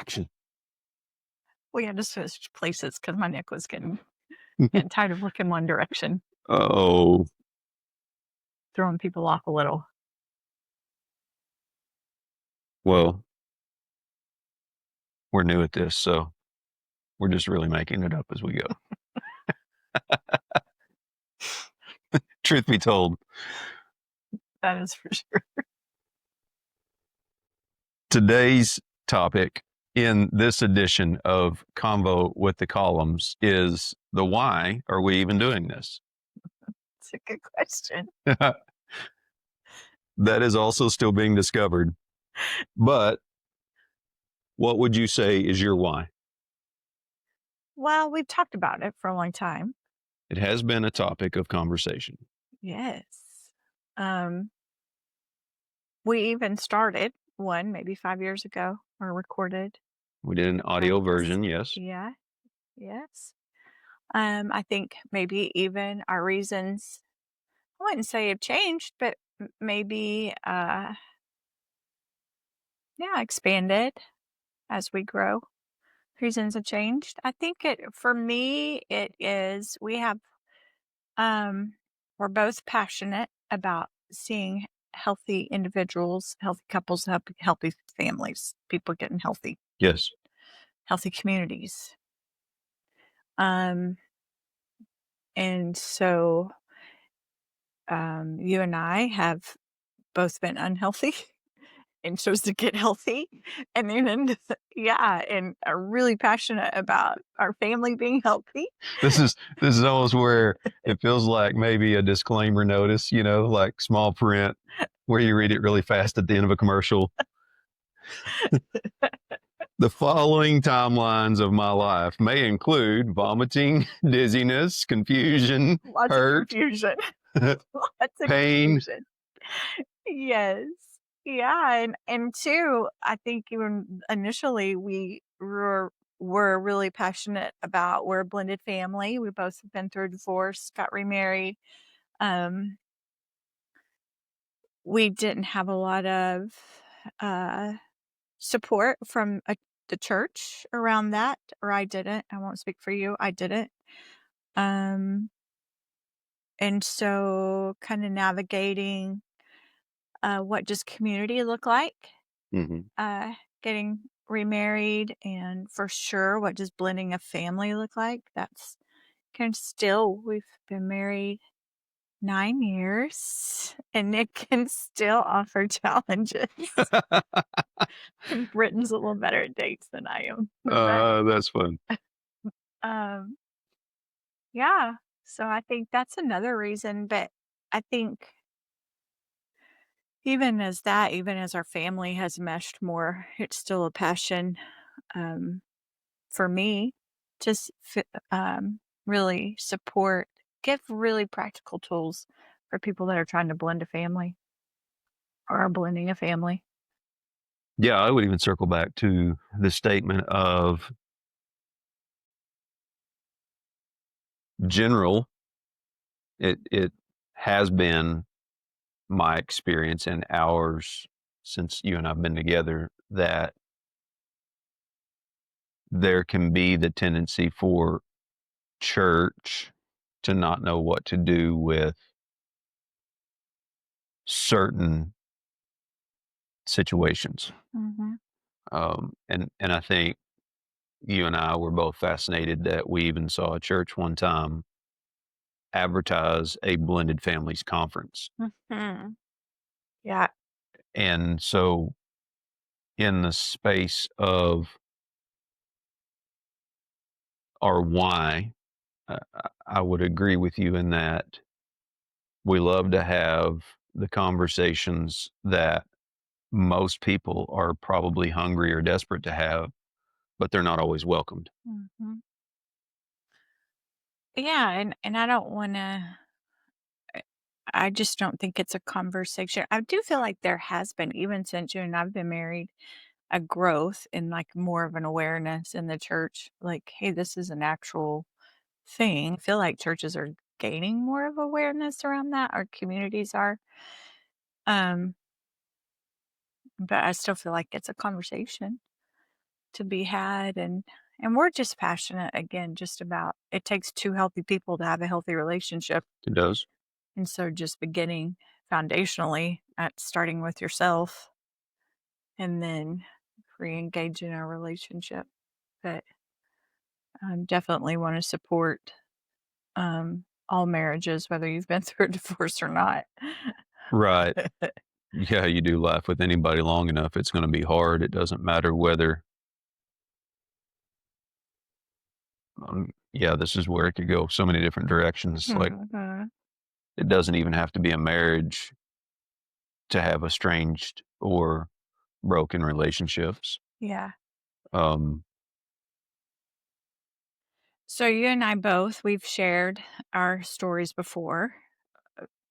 distraction. We had to switch places because my neck was getting tired of looking one direction, Oh, throwing people off a little. well, we're new at this, so we're just really making it up as we go. Truth be told, That is for sure. today's topic in this edition of Convo with the Columns is the why are we even doing this? It's a good question. That is also still being discovered. But what would you say is your why? Well, we've talked about it for a long time. It has been a topic of conversation. Yes. Um, we even started one maybe 5 years ago or recorded We did an audio podcast. version, yes. Yeah, yes. I think maybe even our reasons, I wouldn't say have changed, but maybe, yeah, expanded as we grow. Reasons have changed. I think for me, it is, um, we're both passionate about seeing healthy individuals, healthy couples, healthy families, people getting Yes. healthy communities. Um, and so, you and I have both been unhealthy and chose to get healthy. And then, yeah, and are really passionate about our family being healthy. This is almost where it feels like maybe a disclaimer notice, like small print where you read it really fast at the end of a commercial. The following timelines of my life may include vomiting, dizziness, confusion, Lots of hurt, confusion. Lots of pain. confusion. Yes. Yeah, and 2, I think even initially were really passionate about, we're a blended family. We both have been through divorce, got remarried. Um, we didn't have a lot of uh support from the church around that, or I didn't. I won't speak for you. I didn't. Um, and so kind of navigating what does community look like? Hmm. Uh, getting remarried, and for sure, what does blending a family look like? That's can still, we've been married 9 years, and it can still offer challenges. Britain's a little better at dates than I am, but That's fun. um, yeah. So I think that's another reason. But I think even as our family has meshed more, it's still a passion. Um, for me to really support, give really practical tools for people that are trying to blend a family or are blending a family. Yeah, I would even circle back to the statement of general. It has been my experience and ours since you and I've been together that there can be the tendency for church to not know what to do with certain situations. Hmm. And I think you and I were both fascinated that we even saw a church one time advertise a blended families conference. Hmm. Yeah. And so, in the space of our why, I would agree with you in that we love to have the conversations that most people are probably hungry or desperate to have, but they're not always welcomed. Hmm. Yeah, and I don't want to. I just don't think it's a conversation. I do feel like there has been, even since you and I've been married, a growth in like more of an awareness in the church. Like, hey, this is an actual thing. I feel like churches are gaining more of awareness around that. Our communities are. Um, but I still feel like it's a conversation. to be had, and we're just passionate again just about it takes two healthy people to have a healthy relationship. It does. And so just beginning foundationally at starting with yourself and then re-engage in a relationship. But I definitely want to support all marriages, whether you've been through a divorce or not. Right. Yeah, you do life with anybody long enough, it's gonna be hard. It doesn't matter whether yeah, this is where it could go so many different directions. Like, Mhm. it doesn't even have to be a marriage to have estranged or broken relationships. Yeah. Um, So you and I both, we've shared our stories before,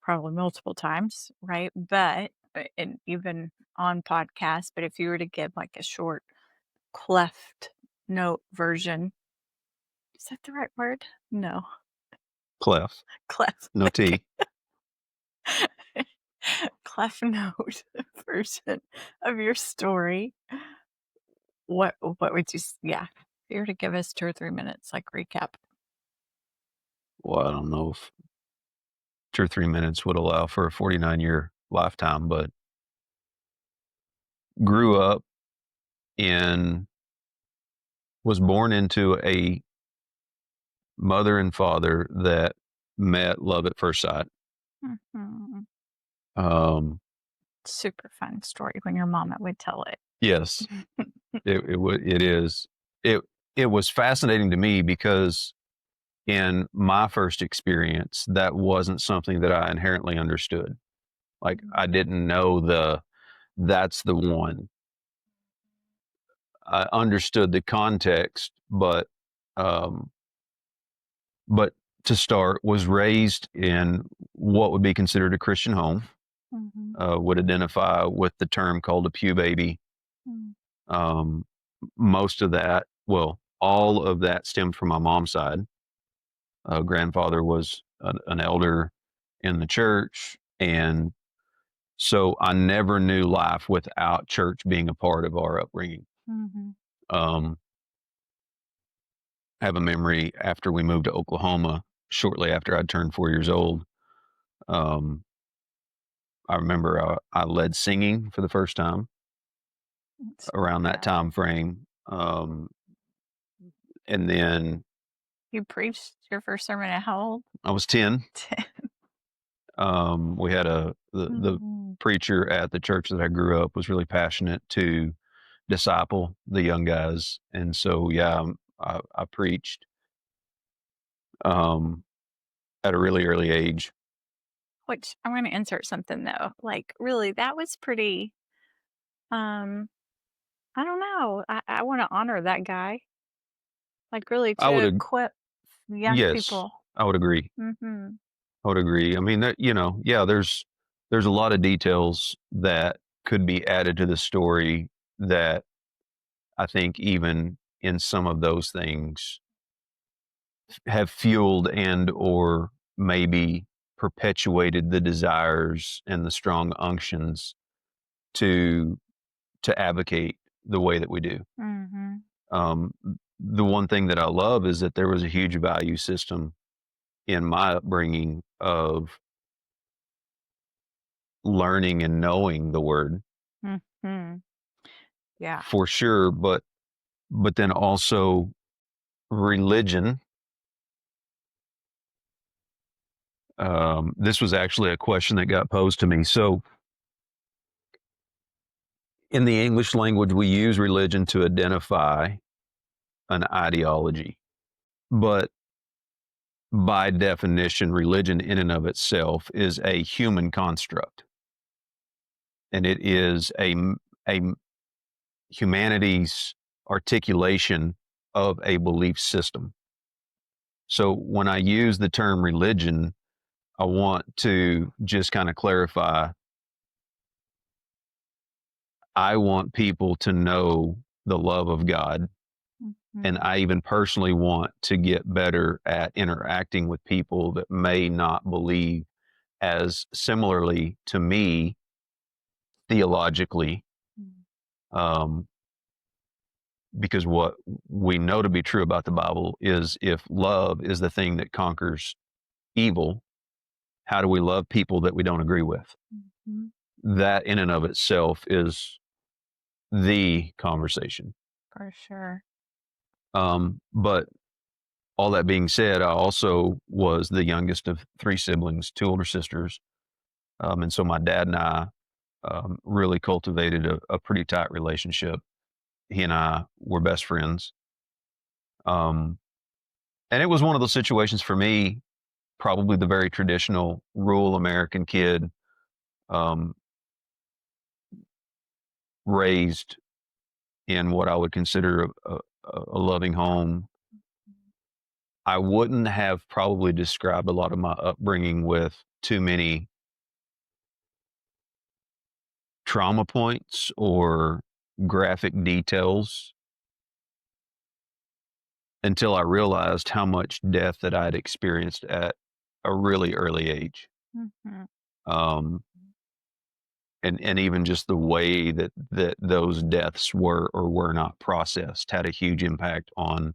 probably multiple times, right? But and even on podcasts, but if you were to give like a short cleft note version, is that the right word? No, clef, cleft. no T. Cleft note version of your story. What would you yeah, if you were to give us 2 or 3 minutes, like, recap. Well, I don't know if 2 or 3 minutes would allow for a 49-year lifetime, but grew up in was born into a mother and father that met love at first sight. Mhm. Um, Super fun story when your mama would tell it. yes, it is. It it was fascinating to me because in my first experience, that wasn't something that I inherently understood. Like, I didn't know that's the one. I understood the context, um, but to start, was raised in what would be considered a Christian home, Mhm. would identify with the term called a pew baby. Mm. Um, most of that, well, all of that stemmed from my mom's side. Grandfather was an elder in the church, and so I never knew life without church being a part of our upbringing. Mhm. Um, I have a memory after we moved to Oklahoma, shortly after I turned 4 years old. Um, I remember I led singing for the first time That's around that bad. time frame, and then You preached your first sermon at how old? I was 10. 10. We had the Mhm. preacher at the church that I grew up was really passionate to disciple the young guys, and so yeah, I preached um, at a really early age. Which I'm gonna insert something though, like, really, that was pretty, um, I don't know, I wanna honor that guy, like, really I to would equip young yes, people. I would agree. Mhm. I would agree. I mean, that yeah, there's a lot of details that could be added to the story that I think even in some of those things have fueled and or maybe perpetuated the desires and the strong unctions to advocate the way that we do. Mhm. Um, the one thing that I love is that there was a huge value system in my upbringing of learning and knowing the word Mhm. Yeah. for sure, but then also religion. This was actually a question that got posed to me. So in the English language, we use religion to identify an ideology, but by definition, religion in and of itself is a human construct, and it is a humanity's articulation of a belief system. So when I use the term religion, I want to just kind of clarify, I want people to know the love of God. And Mhm. I even personally want to get better at interacting with people that may not believe as similarly to me theologically. Mm. Um, because what we know to be true about the Bible is if love is the thing that conquers evil, how do we love people that we don't agree with? Mhm. That in and of itself is the conversation. For sure. But all that being said, I also was the youngest of three siblings, two older sisters. And so my dad and I really cultivated a pretty tight relationship. He and I were best friends. Um, and it was one of those situations for me, probably the very traditional rural American kid, um, raised in what I would consider a loving home. I wouldn't have probably described a lot of my upbringing with too many trauma points or graphic details until I realized how much death that I'd experienced at a really early age. Mhm. Um, and even just the way that those deaths were or were not processed had a huge impact on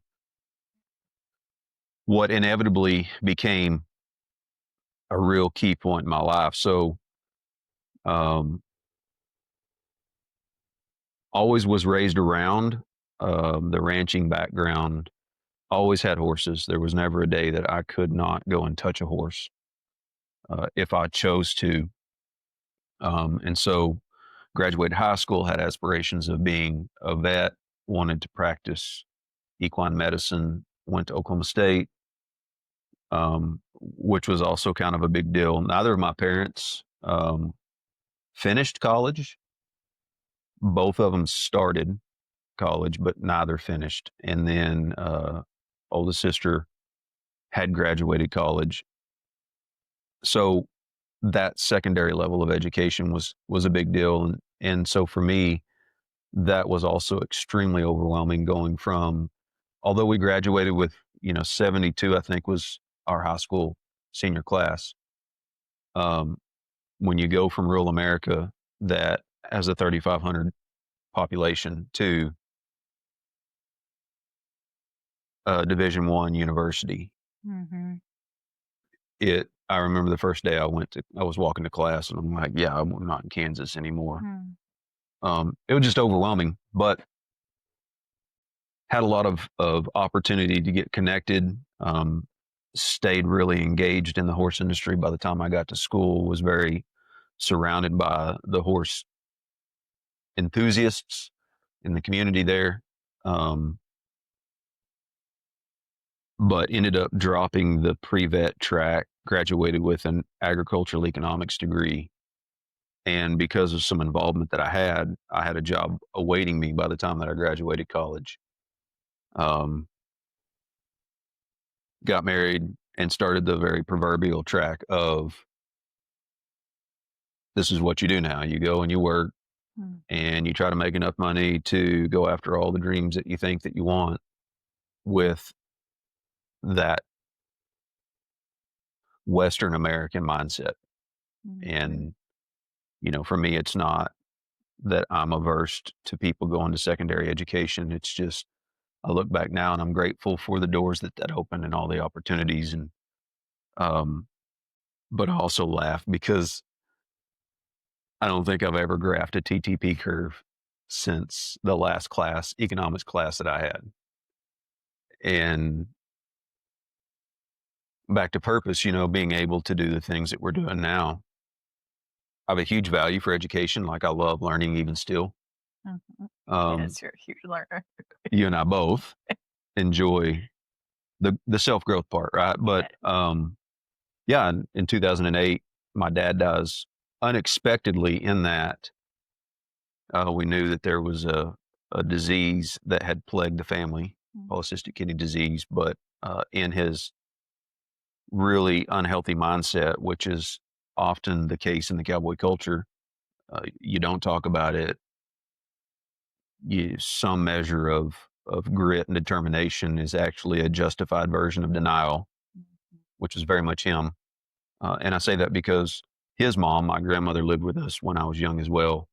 what inevitably became a real key point in my life. So, um, always was raised around the ranching background. Always had horses. There was never a day that I could not go and touch a horse if I chose to. And so, graduated high school, had aspirations of being a vet, wanted to practice equine medicine, went to Oklahoma State, which was also kind of a big deal. Neither of my parents finished college. Both of them started college, but neither finished. And then oldest sister had graduated college. So that secondary level of education was a big deal. And so for me, that was also extremely overwhelming going from, although we graduated with, 72, I think was our high school senior class. Um, when you go from rural America that has a 3,500 population to a Division I university, Mhm. I remember the first day I was walking to class and I'm like, yeah, I'm not in Kansas anymore. Mm. It was just overwhelming, but had a lot of opportunity to get connected. Stayed really engaged in the horse industry. By the time I got to school, was very surrounded by the horse enthusiasts in the community there. Um, but ended up dropping the pre-vet track. Graduated with an agricultural economics degree, and because of some involvement that I had a job awaiting me by the time that I graduated college. Um, got married and started the very proverbial track of this is what you do now. You go and you work Mm. and you try to make enough money to go after all the dreams that you think that you want with that Western American mindset. Mhm. And, for me, it's not that I'm averse to people going to secondary education. It's just, I look back now and I'm grateful for the doors that opened and all the opportunities. And, um, but I also laugh because I don't think I've ever graphed a TTP curve since the last economics class that I had. And back to purpose, being able to do the things that we're doing now. I have a huge value for education. Like I love learning even still. Mhm. Um, Yes, you're a huge learner. you and I both enjoy the self-growth part, right? But, Yeah. yeah, in 2008, my dad dies unexpectedly in that, we knew that there was a disease that had plagued the family, Mm. polycystic kidney disease, but, in his really unhealthy mindset, which is often the case in the cowboy culture, you don't talk about it. Some measure of grit and determination is actually a justified version of denial, Mhm. which is very much him. And I say that because his mom, my grandmother, lived with us when I was young as well.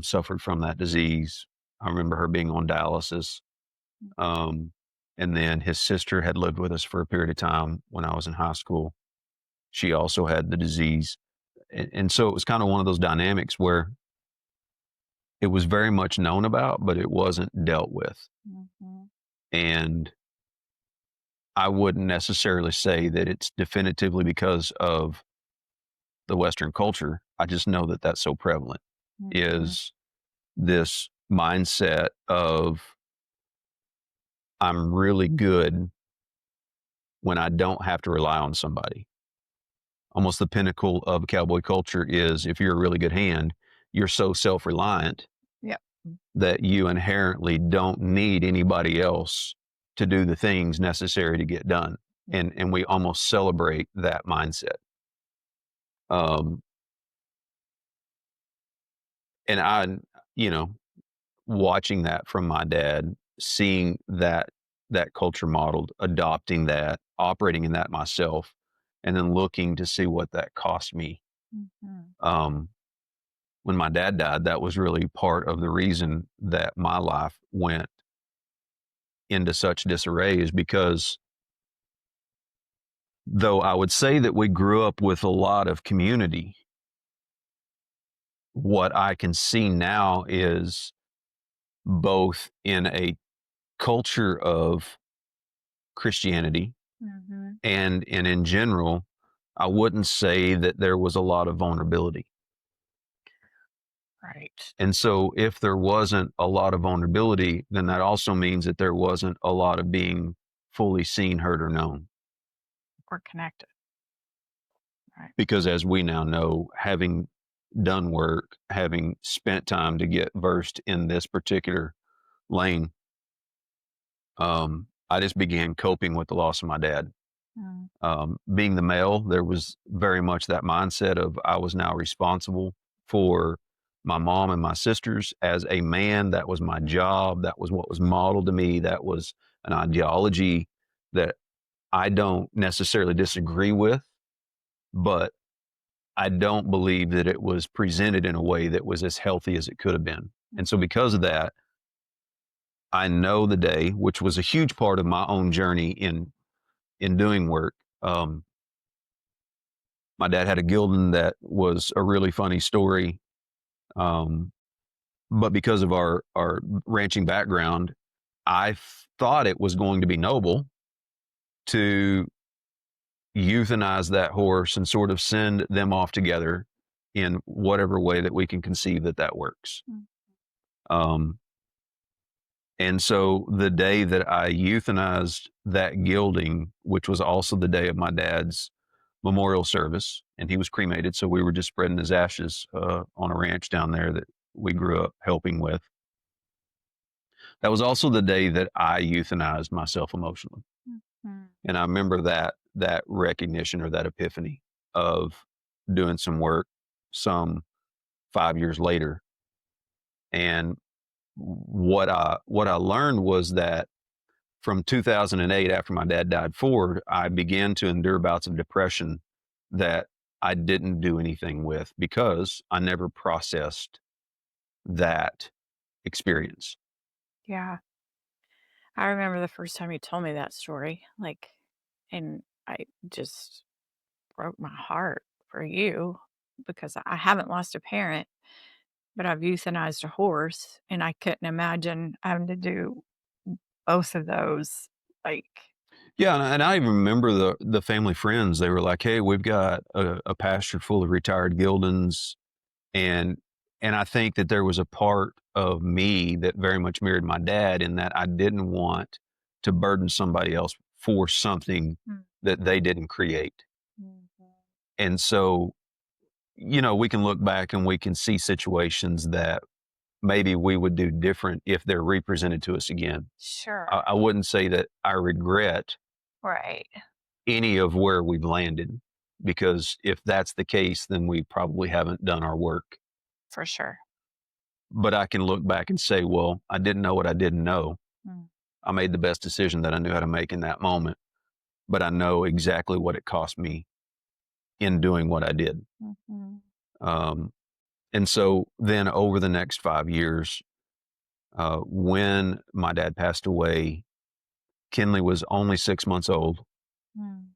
Suffered from that disease. I remember her being on dialysis. Um, and then his sister had lived with us for a period of time when I was in high school. She also had the disease. And so it was kind of one of those dynamics where it was very much known about, but it wasn't dealt with. Mhm. And I wouldn't necessarily say that it's definitively because of the Western culture. I just know that that's so prevalent Mhm. is this mindset of I'm really good when I don't have to rely on somebody. Almost the pinnacle of cowboy culture is if you're a really good hand, you're so self reliant Yep. that you inherently don't need anybody else to do the things necessary to get done. Mm. And we almost celebrate that mindset. Um, and I, you know, watching that from my dad, seeing that culture modeled, adopting that, operating in that myself, and then looking to see what that cost me. Mhm. Um, when my dad died, that was really part of the reason that my life went into such disarray is because though I would say that we grew up with a lot of community, what I can see now is both in a culture of Christianity Mhm. and in general, I wouldn't say that there was a lot of vulnerability. Right. And so if there wasn't a lot of vulnerability, then that also means that there wasn't a lot of being fully seen, heard, or known. We're connected. Right. Because as we now know, having done work, having spent time to get versed in this particular lane, I just began coping with the loss of my dad. Mm. Being the male, there was very much that mindset of I was now responsible for my mom and my sisters. As a man, that was my job. That was what was modeled to me. That was an ideology that I don't necessarily disagree with, but I don't believe that it was presented in a way that was as healthy as it could have been. And so, because of that, I know the day, which was a huge part of my own journey in doing work. My dad had a Gildan that was a really funny story. Um, but because of our ranching background, thought it was going to be noble to euthanize that horse and sort of send them off together in whatever way that we can conceive that that works. Mm. Um, and so the day that I euthanized that gelding, which was also the day of my dad's memorial service, and he was cremated. So we were just spreading his ashes on a ranch down there that we grew up helping with. That was also the day that I euthanized myself emotionally, Mhm. and I remember that recognition or that epiphany of doing some work some 5 years later, and what I learned was that from 2008, after my dad died forward, I began to endure bouts of depression that I didn't do anything with because I never processed that experience. Yeah. I remember the first time you told me that story, like, and I just broke my heart for you because I haven't lost a parent, but I've euthanized a horse, and I couldn't imagine having to do both of those. Like, Yeah, and I even remember the family friends. They were like, "Hey, we've got a pasture full of retired Gildens," and and I think that there was a part of me that very much mirrored my dad in that I didn't want to burden somebody else for something mm, that they didn't create. mhm. And so, we can look back and we can see situations that maybe we would do different if they're represented to us again. Sure. I wouldn't say that I regret Right. any of where we've landed because if that's the case, then we probably haven't done our work. For sure. But I can look back and say, well, I didn't know what I didn't know. Mm, I made the best decision that I knew how to make in that moment, but I know exactly what it cost me in doing what I did. mhm. Um, and so then over the next 5 years, When my dad passed away, Kinley was only 6 months old. Mm,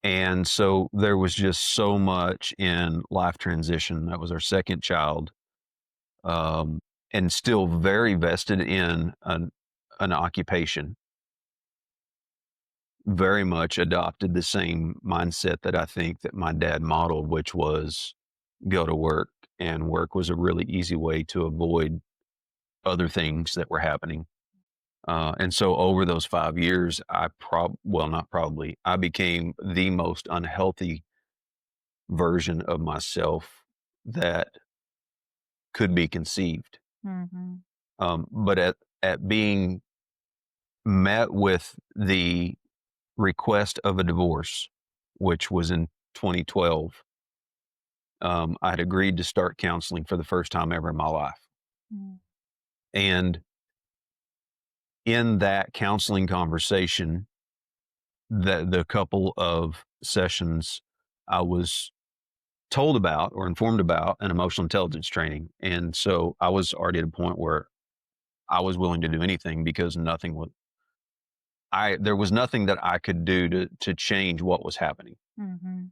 And so there was just so much in life transition. That was our second child, um, and still very vested in an occupation. Very much adopted the same mindset that I think that my dad modeled, which was go to work, and work was a really easy way to avoid other things that were happening. And so over those 5 years, not probably, I became the most unhealthy version of myself that could be conceived. mhm, But at being met with the request of a divorce, which was in 2012, I had agreed to start counseling for the first time ever in my life. mm, And in that counseling conversation, the couple of sessions, I was told about or informed about an emotional intelligence training. And so I was already at a point where I was willing to do anything because nothing would there was nothing that I could do to change what was happening. mhm,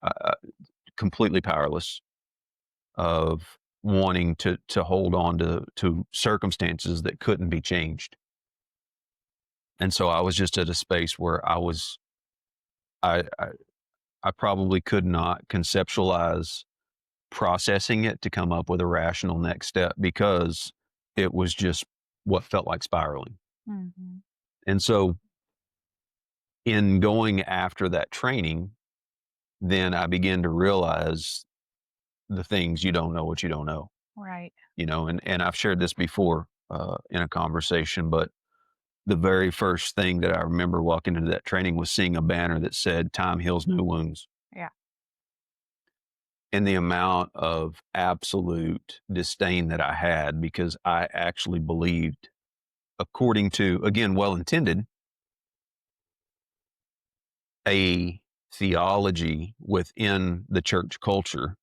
Uh, Completely powerless of wanting to hold on to circumstances that couldn't be changed. And so I was just at a space where I I, I probably could not conceptualize processing it to come up with a rational next step because it was just what felt like spiraling. mhm. And so in going after that training, then I began to realize the things you don't know what you don't know, Right. and I've shared this before in a conversation, but the very first thing that I remember walking into that training was seeing a banner that said time heals new wounds, Yeah. and the amount of absolute disdain that I had because I actually believed, according to, again, well intended, a theology within the church culture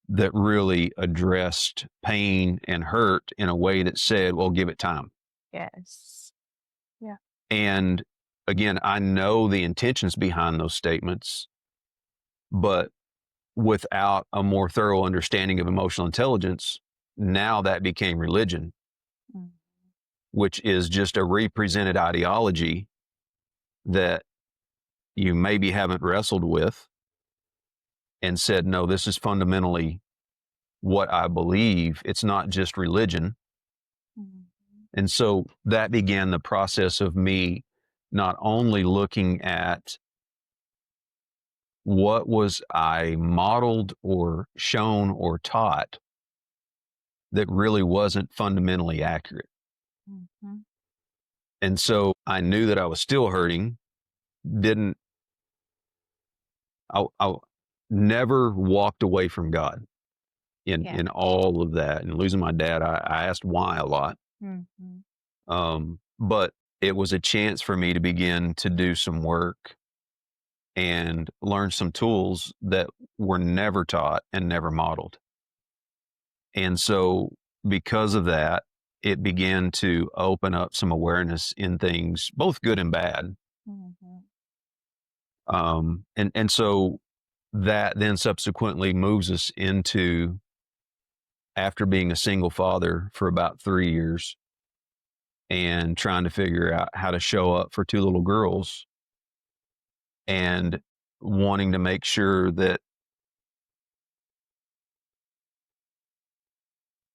that really addressed pain and hurt in a way that said, well, give it time. Yes. Yeah. And again, I know the intentions behind those statements, but without a more thorough understanding of emotional intelligence, now that became religion, Mm, which is just a represented ideology that you maybe haven't wrestled with and said, no, this is fundamentally what I believe. It's not just religion. mhm, And so that began the process of me not only looking at what was I modeled or shown or taught that really wasn't fundamentally accurate. mhm. And so I knew that I was still hurting, didn't, I never walked away from God Yeah. in all of that. And losing my dad, I asked why a lot. Mhm, But it was a chance for me to begin to do some work and learn some tools that were never taught and never modeled. And so, because of that, it began to open up some awareness in things, both good and bad. mhm. And so that then subsequently moves us into, after being a single father for about 3 years and trying to figure out how to show up for two little girls and wanting to make sure that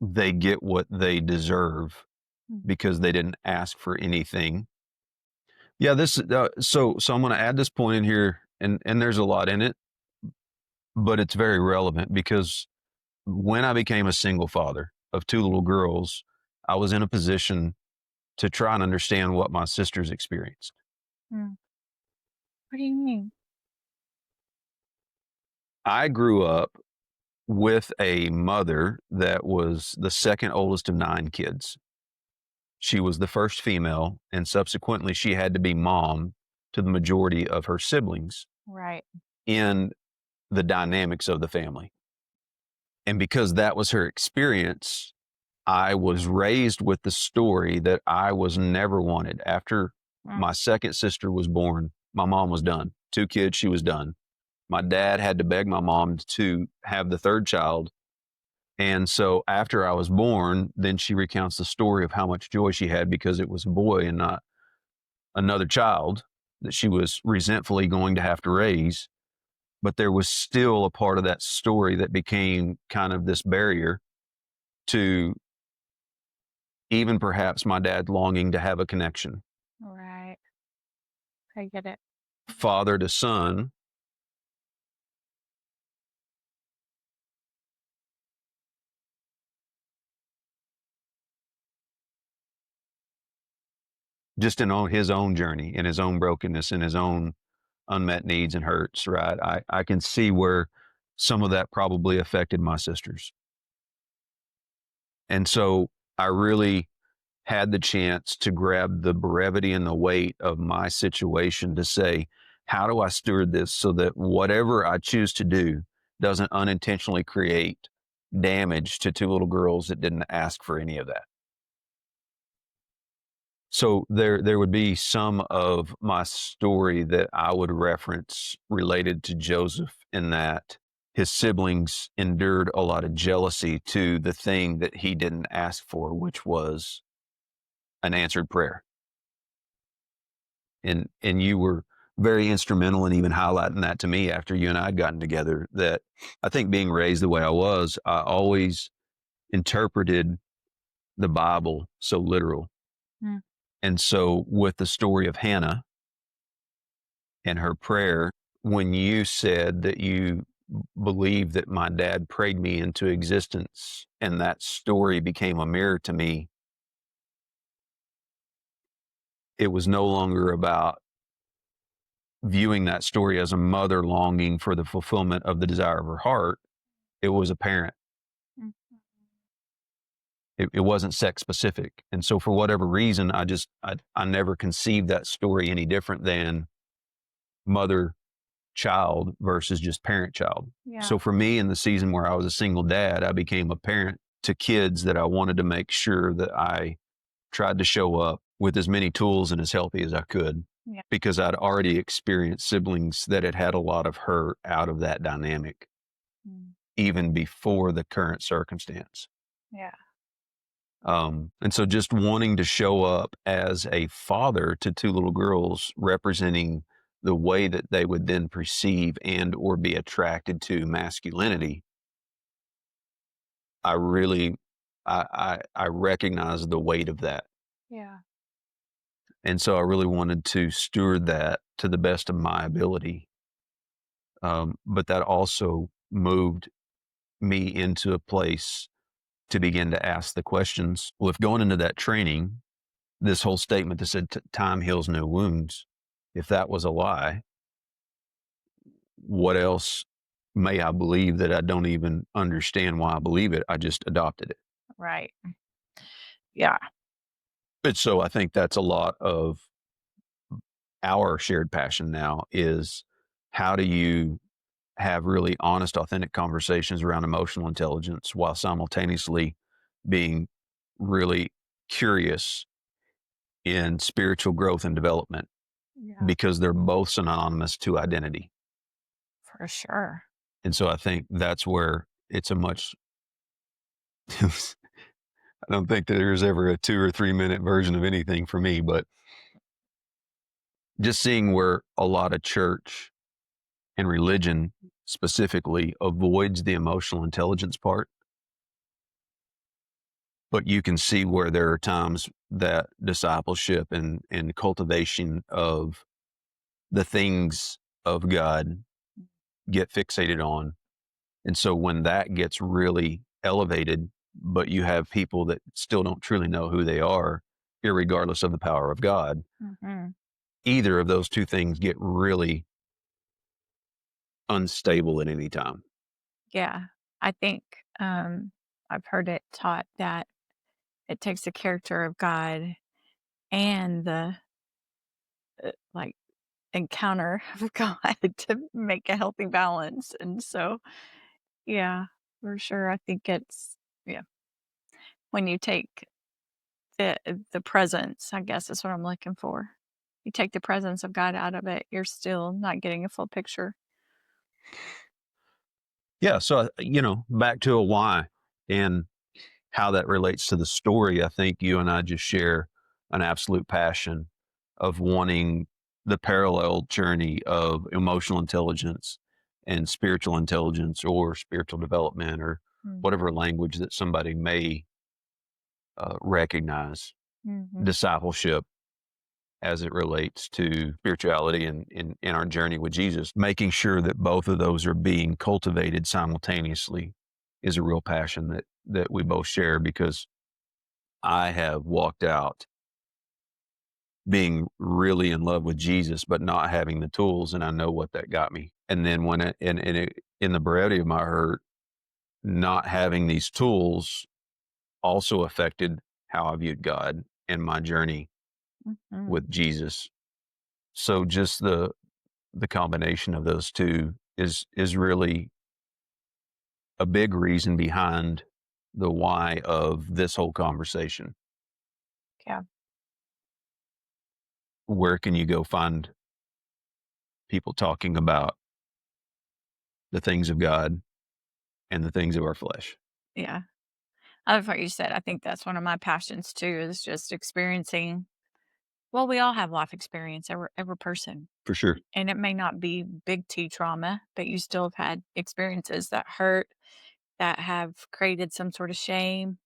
they get what they deserve Mm, because they didn't ask for anything. Yeah, this so I'm going to add this point in here, and there's a lot in it, but it's very relevant because when I became a single father of two little girls, I was in a position to try and understand what my sisters experienced. mm. What do you mean? I grew up with a mother that was the second oldest of nine kids. She was the first female, and subsequently, she had to be mom to the majority of her siblings Right. in the dynamics of the family. And because that was her experience, I was raised with the story that I was never wanted. After Mm. my second sister was born, my mom was done. 2 kids, she was done. My dad had to beg my mom to have the 3rd child, and so after I was born, then she recounts the story of how much joy she had because it was a boy and not another child that she was resentfully going to have to raise. But there was still a part of that story that became kind of this barrier to even perhaps my dad longing to have a connection. Right. I get it. Father to son, just in his own journey, in his own brokenness, in his own unmet needs and hurts, right? I can see where some of that probably affected my sisters. And so I really had the chance to grab the brevity and the weight of my situation to say, how do I steward this so that whatever I choose to do doesn't unintentionally create damage to 2 little girls that didn't ask for any of that? So there would be some of my story that I would reference related to Joseph in that his siblings endured a lot of jealousy to the thing that he didn't ask for, which was an answered prayer. And you were very instrumental in even highlighting that to me after you and I had gotten together, that I think being raised the way I was, I always interpreted the Bible so literal. Mm. And so with the story of Hannah and her prayer, when you said that you believe that my dad prayed me into existence and that story became a mirror to me, it was no longer about viewing that story as a mother longing for the fulfillment of the desire of her heart. It was a parent. Mm. It wasn't sex specific. And so for whatever reason, I never conceived that story any different than mother child versus just parent child. Yeah. So for me, in the season where I was a single dad, I became a parent to kids that I wanted to make sure that I tried to show up with as many tools and as healthy as I could, Yeah. because I'd already experienced siblings that had had a lot of hurt out of that dynamic, Mm. even before the current circumstance. Yeah. And so just wanting to show up as a father to 2 little girls, representing the way that they would then perceive and or be attracted to masculinity, I really I recognize the weight of that. Yeah. And so I really wanted to steward that to the best of my ability. But that also moved me into a place to begin to ask the questions. Well, if going into that training, this whole statement that said time heals no wounds, if that was a lie, what else may I believe that I don't even understand why I believe it? I just adopted it. Right. Yeah. And so I think that's a lot of our shared passion now is, how do you have really honest, authentic conversations around emotional intelligence while simultaneously being really curious in spiritual growth and development, Yeah. because they're both synonymous to identity. For sure. And so I think that's where it's a much I don't think that there's ever a 2 or 3 minute version of anything for me, but just seeing where a lot of church and religion specifically avoids the emotional intelligence part, but you can see where there are times that discipleship and cultivation of the things of God get fixated on. And so when that gets really elevated, but you have people that still don't truly know who they are, irregardless of the power of God, Mhm. either of those 2 things get really unstable at any time. Yeah. I think, I've heard it taught that it takes the character of God and the, like, encounter of God to make a healthy balance, and so, yeah, for sure, I think it's yeah. when you take the presence, I guess is what I'm looking for. You take the presence of God out of it, you're still not getting a full picture. Yeah. So, back to a why and how that relates to the story. I think you and I just share an absolute passion of wanting the parallel journey of emotional intelligence and spiritual intelligence or spiritual development or Mm, whatever language that somebody may recognize mhm, discipleship as it relates to spirituality and in our journey with Jesus, making sure that both of those are being cultivated simultaneously is a real passion that we both share because I have walked out being really in love with Jesus, but not having the tools, and I know what that got me. And then when it, in the brevity of my hurt, not having these tools also affected how I viewed God and my journey mhm. with Jesus. So just the combination of those two is really a big reason behind the why of this whole conversation. Yeah, Where can you go find people talking about the things of God and the things of our flesh? yeah. I love what you said. I think that's one of my passions too, is just experiencing well, we all have life experience, every person. For sure. And it may not be big T trauma, but you still have had experiences that hurt, that have created some sort of shame,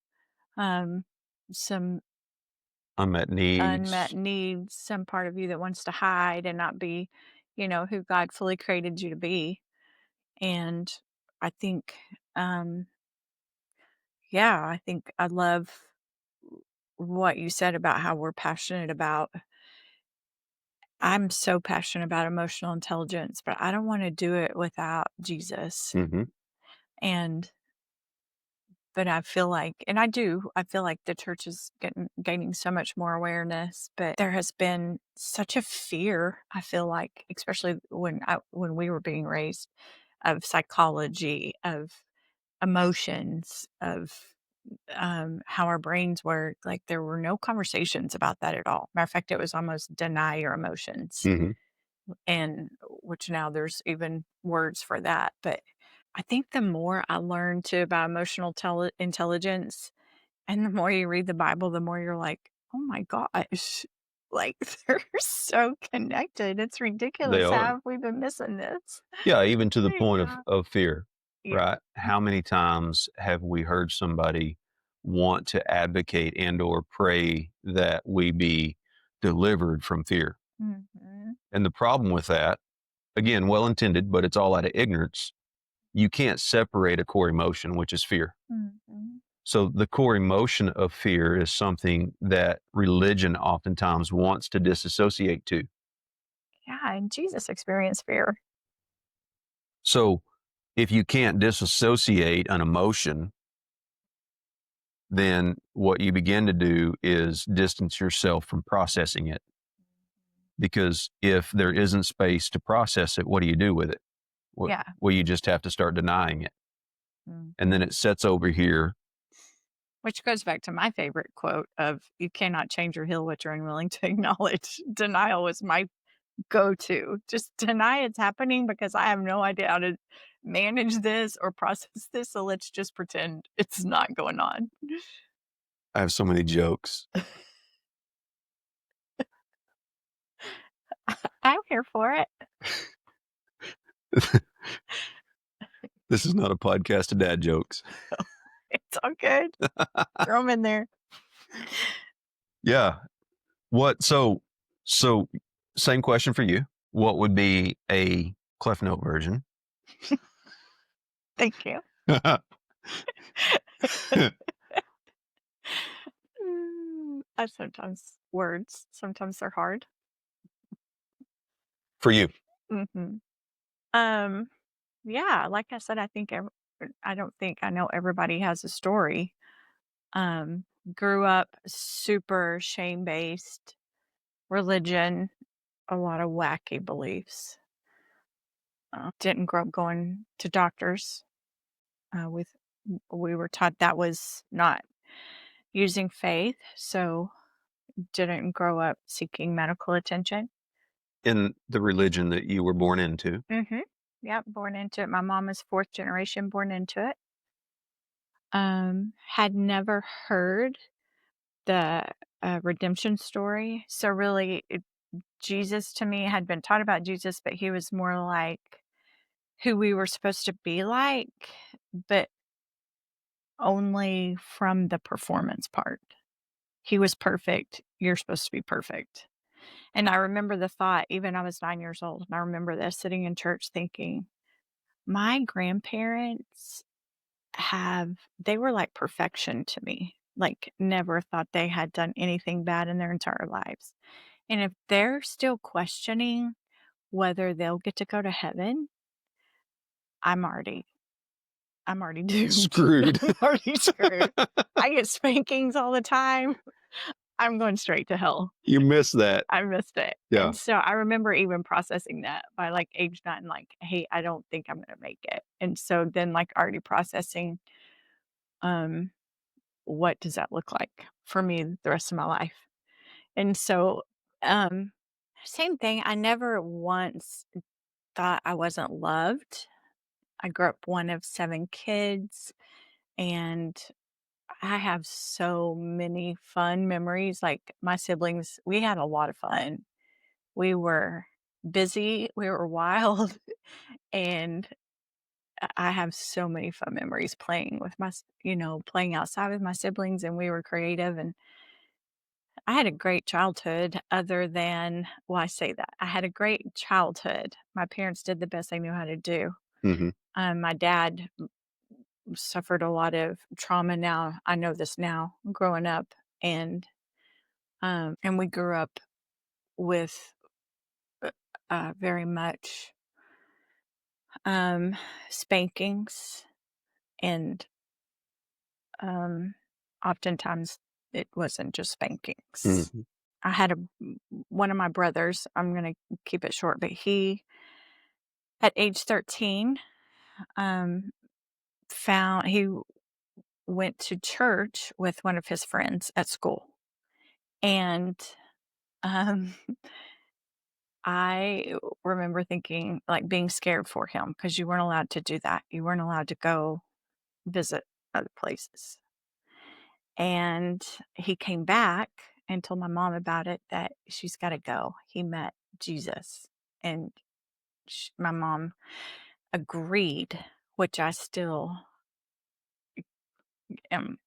um, some Unmet unmet needs. needs, some part of you that wants to hide and not be, who God fully created you to be. And I think, um, yeah, I think I love what you said about how we're passionate about. I'm so passionate about emotional intelligence, but I don't want to do it without Jesus. Mhm. And but I feel like and I do, I feel like the church is gaining so much more awareness, but there has been such a fear, I feel like, especially when we were being raised, of psychology, of emotions, of, how our brains work, like, there were no conversations about that at all. Matter of fact, it was almost deny your emotions, Mhm. and which now there's even words for that, but I think the more I learn too about emotional intelligence and the more you read the Bible, the more you're like, "Oh my gosh." Like, they're so connected. It's They ridiculous. How are. have we been missing this? Yeah, even to the point Yeah. of fear, Yeah. right? How many times have we heard somebody want to advocate and or pray that we be delivered from fear? Mhm. And the problem with that, again, well intended, but it's all out of ignorance. You can't separate a core emotion, which is fear. Mhm. So the core emotion of fear is something that religion oftentimes wants to disassociate to. Yeah, and Jesus experienced fear. So if you can't disassociate an emotion, then what you begin to do is distance yourself from processing it. Because if there isn't space to process it, what do you do with it? Yeah. Well, you just have to start denying it. And then Mhm. it sets over here. Which goes back to my favorite quote of, "You cannot change or heal what you're unwilling to acknowledge." Denial is my go-to. Just deny it's happening because I have no idea how to manage this or process this, so let's just pretend it's not going on. I have so many jokes. I'm here for it. This is not a podcast of dad jokes. It's all good. Throw them in there. Yeah. What so same question for you. What would be a Cliff Note version? Thank you. I sometimes words, sometimes they're hard. For you. Mhm. Um, yeah, like I said, I don't think I know everybody has a story. Grew up super shame-based, religion, a lot of wacky beliefs. Didn't grow up going to doctors. With we were taught that was not. using faith, so didn't grow up seeking medical attention. In the religion that you were born into. Mhm. Yep, born into it. My mom is 4th generation born into it. Had never heard the, redemption story, so really, Jesus to me had been taught about Jesus, but he was more like who we were supposed to be like, but only from the performance part. He was perfect, you're supposed to be perfect. And I remember the thought, even I was 9 years old, and I remember this sitting in church thinking, "My grandparents they were like perfection to me, like, never thought they had done anything bad in their entire lives. And if they're still questioning whether they'll get to go to heaven, I'm already I'm already doomed. Screwed. I'm already screwed. I get spankings all the time. I'm going straight to hell." You miss that. I missed it. Yeah. And so I remember even processing that by, like, age 9, like, "Hey, I don't think I'm gonna make it." And so then, like, already processing, um, what does that look like for me the rest of my life? And so, um, same thing, I never once thought I wasn't loved. I grew up one of 7 kids, and I have so many fun memories, like, my siblings, we had a lot of fun. We were busy, we were wild, and I have so many fun memories playing with playing outside with my siblings, and we were creative, and I had a great childhood other than well, I say that. I had a great childhood. My parents did the best they knew how to do. Mhm. My dad suffered a lot of trauma now. I know this now growing up, and we grew up with, very much, um, spankings, and, um, oftentimes it wasn't just spankings. Mhm. I had one of my brothers, I'm gonna keep it short, but he, at age 13, um, he went to church with one of his friends at school, and, um, I remember thinking, like, being scared for him because you weren't allowed to do that. You weren't allowed to go visit other places. And he came back and told my mom about it, that she's gotta go. He met Jesus, and my mom agreed, which I still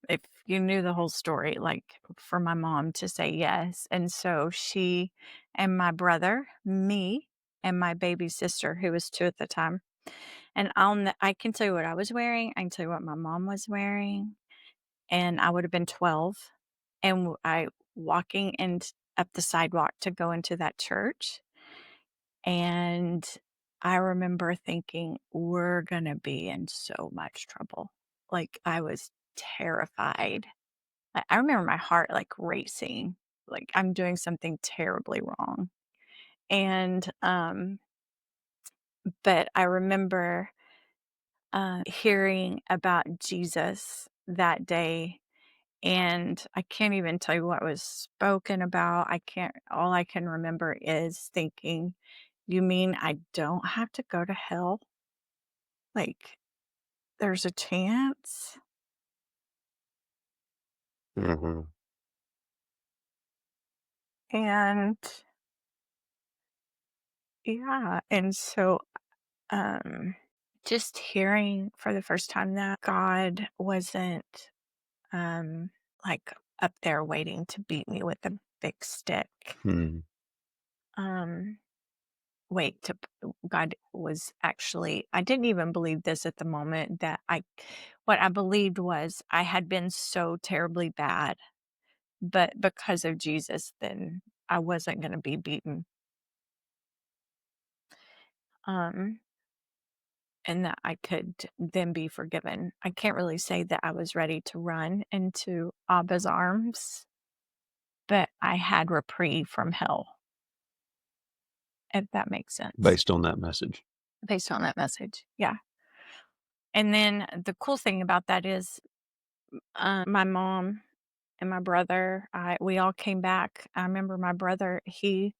if you knew the whole story, like, for my mom to say yes, and so she and my brother, me, and my baby sister, who was 2 at the time, and I can tell you what I was wearing, I can tell you what my mom was wearing, and I would have been 12, and I walking up the sidewalk to go into that church, and I remember thinking, "We're gonna be in so much trouble." Like, I was terrified. I remember my heart, like, racing, like, I'm doing something terribly wrong, and, but I remember, hearing about Jesus that day, and I can't even tell you what was spoken about. I can't All I can remember is thinking, "You mean I don't have to go to hell? Like, there's a chance?" Mhm. And yeah, and so, um, just hearing for the first time that God wasn't, um, like, up there waiting to beat me with a big stick. Hmm. Um, wait, God was actually I didn't even believe this at the moment that what I believed was I had been so terribly bad, but because of Jesus, then I wasn't gonna be beaten. Um, and that I could then be forgiven. I can't really say that I was ready to run into Abba's arms, but I had reprieve from hell, if that makes sense, Based on that message. based on that message. Yeah. And then the cool thing about that is, my mom and my brother, we all came back. I remember my brother, he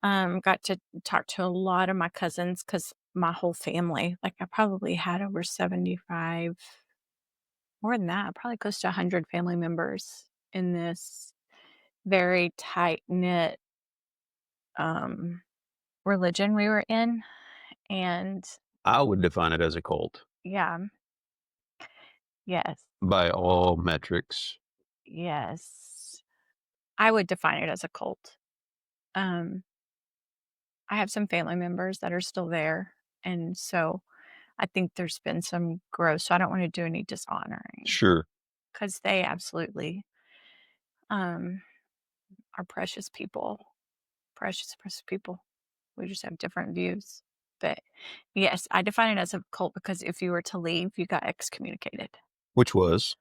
got to talk to a lot of my cousins because my whole family, like I probably had over 75, more than that, probably close to 100 family members in this very tight knit um, religion we were in. And I would define it as a cult yeah, yes, by all metrics. yes. I would define it as a cult. Um, I have some family members that are still there. And so I think there's been some growth. So I don't want to do any dishonoring Sure. because they absolutely um, are precious people, precious, precious people. We just have different views. But yes, I define it as a cult because if you were to leave, you got excommunicated. Which was?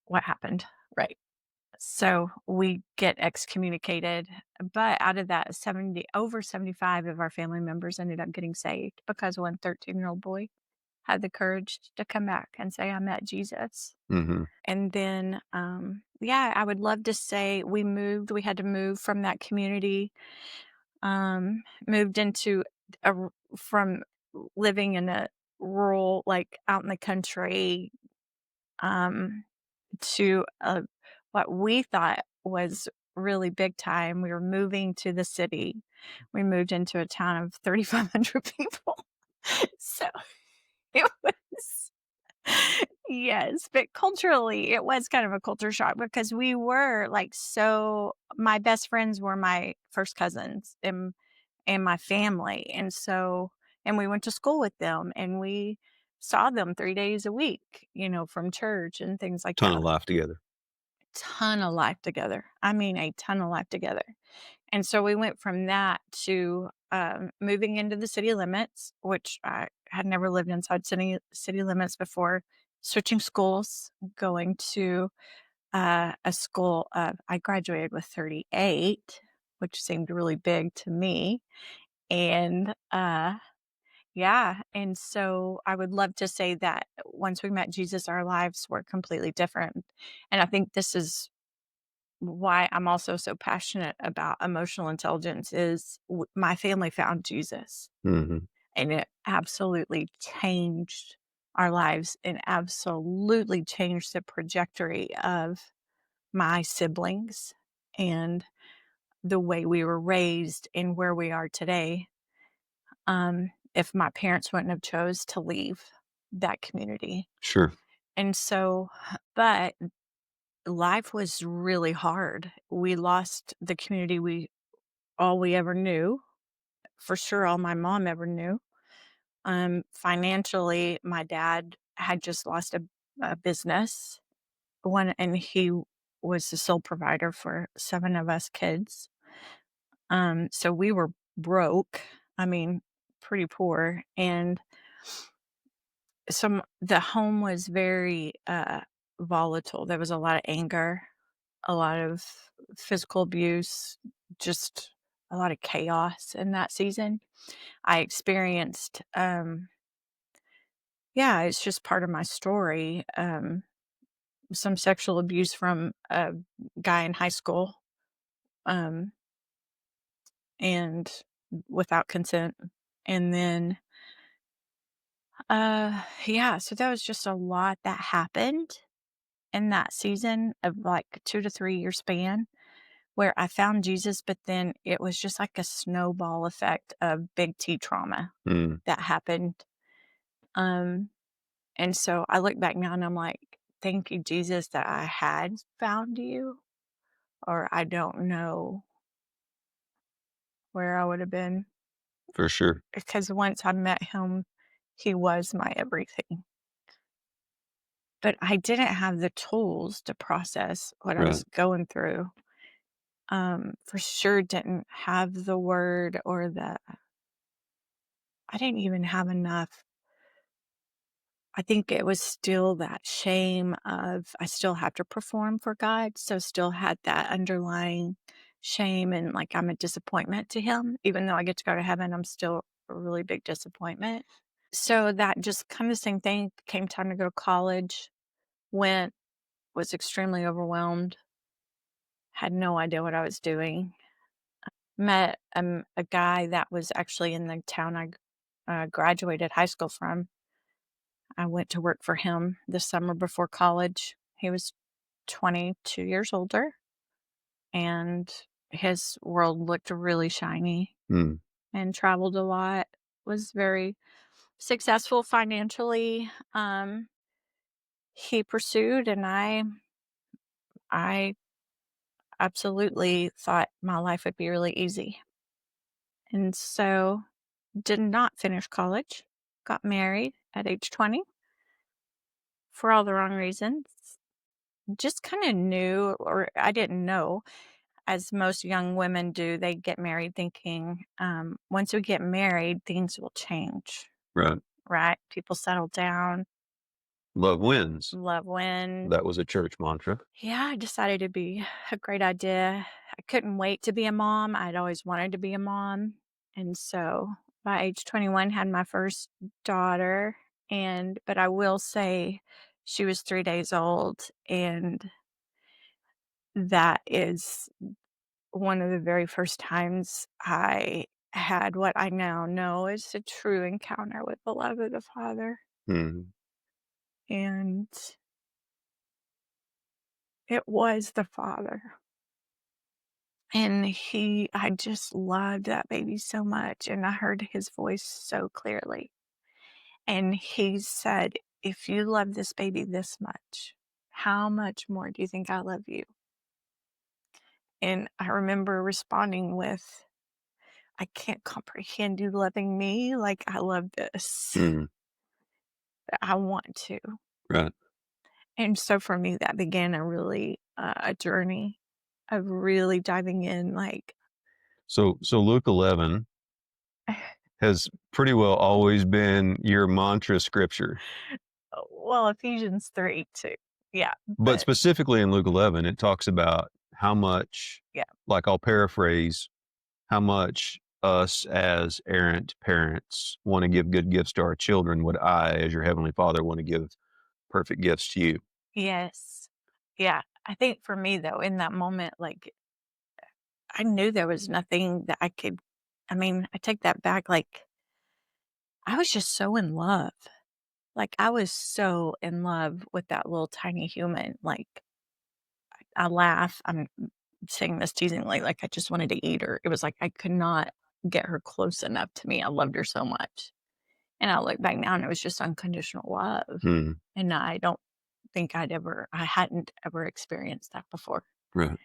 What happened? Right. So we get excommunicated, but out of that 70, over 75 of our family members ended up getting saved because one 13-year-old boy had the courage to come back and say, I met Jesus. Mhm. And then, yeah, I would love to say we had to move from that community, moved into from living in a rural, like out in the country, um, to what we thought was really big time. We were moving to the city. We moved into a town of 3,500 people. So it was, yes, but culturally, it was kind of a culture shock because we were like so, my best friends were my first cousins and my family. And so, and we went to school with them and we saw them 3 days a week, from church and things like Ton that. of life together. Ton of life together. I mean, a ton of life together. And so we went from that to moving into the city limits, which I had never lived inside city limits before. Switching schools, going to a school. I graduated with 38, which seemed really big to me. And yeah, and so I would love to say that once we met Jesus, our lives were completely different. And I think this is why I'm also so passionate about emotional intelligence is my family found Jesus Mhm. and it absolutely changed our lives and absolutely changed the trajectory of my siblings and the way we were raised and where we are today. If my parents wouldn't have chose to leave that community. Sure. And so, but life was really hard. We lost the community all we ever knew, for sure all my mom ever knew. Financially, my dad had just lost a business, one, and he was the sole provider for 7 of us kids. So we were broke. I mean, pretty poor, and the home was very volatile. There was a lot of anger, a lot of physical abuse, just a lot of chaos in that season. I experienced, yeah, it's just part of my story. Some sexual abuse from a guy in high school, um, and without consent. And then, yeah, so that was just a lot that happened in that season of like 2 to 3 year span where I found Jesus, but then it was just like a snowball effect of big T trauma Mm. that happened. Um, and so I look back now and I'm like, thank you, Jesus, that I had found you, or I don't know where I would have been. For sure. Because once I met him, he was my everything. But I didn't have the tools to process what I Right. was going through. For sure didn't have the word or I didn't even have enough. I think it was still that shame of I still have to perform for God, so still had that underlying shame and like I'm a disappointment to him. Even though I get to go to heaven, I'm still a really big disappointment. So that just kind of same thing, came time to go to college, went, was extremely overwhelmed, had no idea what I was doing. Met a guy that was actually in the town I graduated high school from. I went to work for him this summer before college. He was 22 years older, and his world looked really shiny Hmm. and traveled a lot, was very successful financially. He pursued, and I absolutely thought my life would be really easy. And so did not finish college, got married at age 20 for all the wrong reasons. Just kind of knew, or I didn't know, as most young women do, they get married thinking, once we get married, things will change, Right. right? People settle down, Love wins. love wins. That was a church mantra. Yeah, I decided it'd be a great idea. I couldn't wait to be a mom. I'd always wanted to be a mom. And so by age 21 had my first daughter, and but I will say she was 3 days old, and that is one of the very first times I had what I now know is a true encounter with the love of the Father. Hmm. And it was the Father. And I just loved that baby so much, and I heard his voice so clearly. And he said, "If you love this baby this much, how much more do you think I love you?" And I remember responding with, "I can't comprehend you loving me like I love this. Hmm. I want to." Right. And so for me, that began a journey of really diving in, like, So Luke 11 has pretty well always been your mantra scripture. well, Ephesians 3 too. Yeah, But but specifically in Luke 11, it talks about how much, yeah. like I'll paraphrase, how much us as errant parents want to give good gifts to our children, would I, as your heavenly Father, want to give perfect gifts to you? Yes. Yeah. I think for me though, in that moment, like, I knew there was nothing that I take that back, like, I was just so in love. Like, I was so in love with that little tiny human. Like, I laugh. I'm saying this teasingly, like, I just wanted to eat her. It was like I could not get her close enough to me. I loved her so much. And I look back now and it was just unconditional love. Hmm. And I don't think I hadn't ever experienced that before. Right.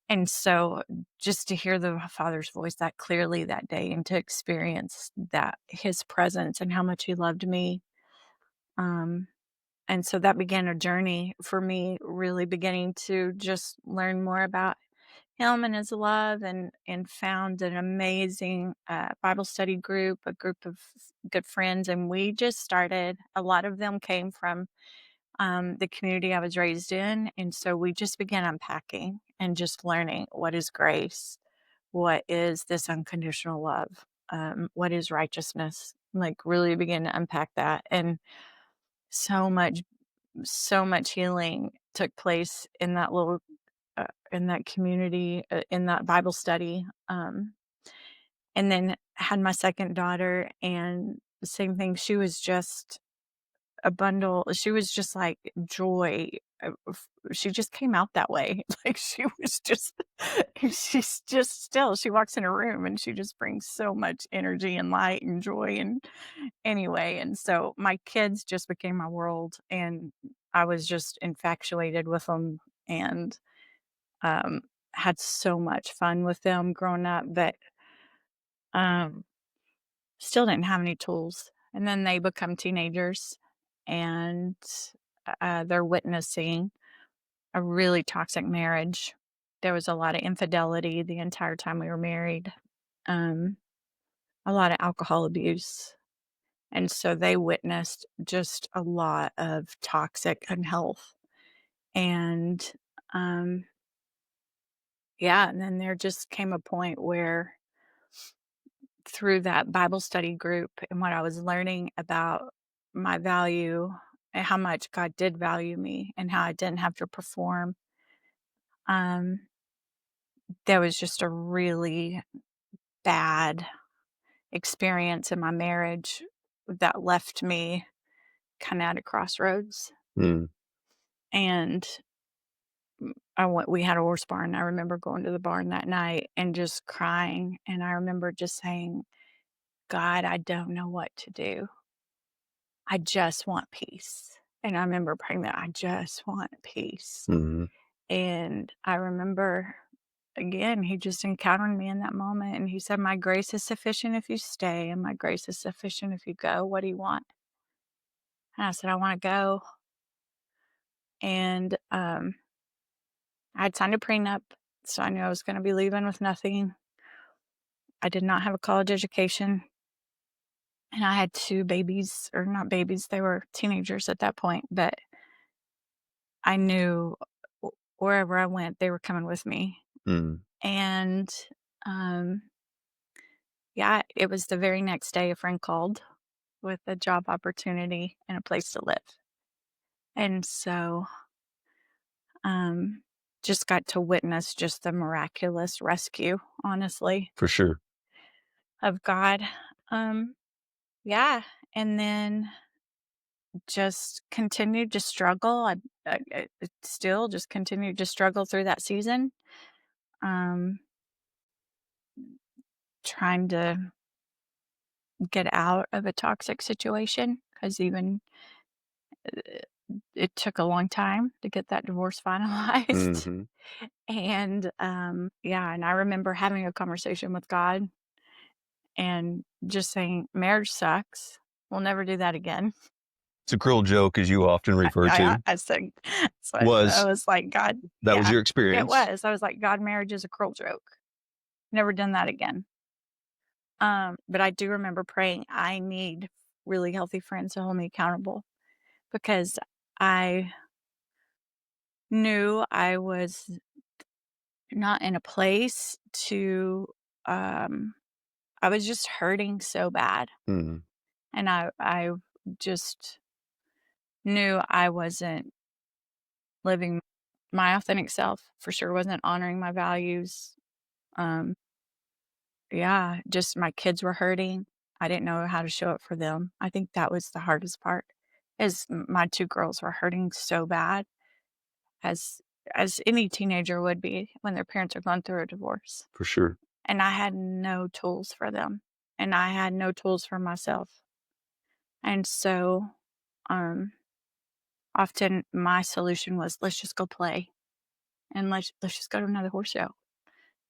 And so just to hear the Father's voice that clearly that day and to experience that his presence and how much he loved me. Um, and so that began a journey for me, really beginning to just learn more about him and his love, and found an amazing Bible study group, a group of good friends. And we just started, a lot of them came from the community I was raised in. And so we just began unpacking and just learning what is grace, what is this unconditional love, what is righteousness, like really begin to unpack that. And so much, so much healing took place in that in that community, in that Bible study. And then had my second daughter, and the same thing. She was just a bundle. She was just like joy. She just came out that way. Like she was just, she's just still, she walks in a room and she just brings so much energy and light and joy. And anyway, and so my kids just became my world, and I was just infatuated with them, and um, had so much fun with them growing up, but um, still didn't have any tools. And then they become teenagers, and they're witnessing a really toxic marriage. There was a lot of infidelity the entire time we were married, um, a lot of alcohol abuse. And so they witnessed just a lot of toxic unhealth. And yeah, and then there just came a point where through that Bible study group and what I was learning about my value, and how much God did value me and how I didn't have to perform. Um, there was just a really bad experience in my marriage that left me kinda at a crossroads, Mm, and we had a horse barn. I remember going to the barn that night and just crying, and I remember just saying, "God, I don't know what to do. I just want peace." And I remember praying that, "I just want peace." mhm. And I remember, again, he just encountered me in that moment, and he said, "My grace is sufficient if you stay, and my grace is sufficient if you go. What do you want?" And I said, "I wanna go." And, I'd signed a prenup, so I knew I was gonna be leaving with nothing. I did not have a college education, and I had 2 babies, or not babies, they were teenagers at that point, but I knew wherever I went, they were coming with me. Mm, And, um, yeah, it was the very next day a friend called with a job opportunity and a place to live. And so, um, just got to witness just the miraculous rescue, honestly, for sure. of God. Um, yeah, and then just continued to struggle. I still just continued to struggle through that season, um, trying to get out of a toxic situation because even it took a long time to get that divorce finalized. Mhm. And yeah, and I remember having a conversation with God and just saying, "Marriage sucks. We'll never do that again." It's a cruel joke, as you often refer to. I said, so I Was was like, "God, that was yeah, your it experience? was." I was like, "God, marriage is a cruel joke. Never done that again." But I do remember praying, I need really healthy friends to hold me accountable because I knew I was not in a place to, um I was just hurting so bad, Mm, and I just knew I wasn't living my authentic self, for sure wasn't honoring my values. Um, yeah, just my kids were hurting. I didn't know how to show up for them. I think that was the hardest part, is my 2 girls were hurting so bad, as any teenager would be when their parents are going through a divorce, for sure. and I had no tools for them, and I had no tools for myself. And so, um, often my solution was, "Let's just go play, and let's just go to another horse show.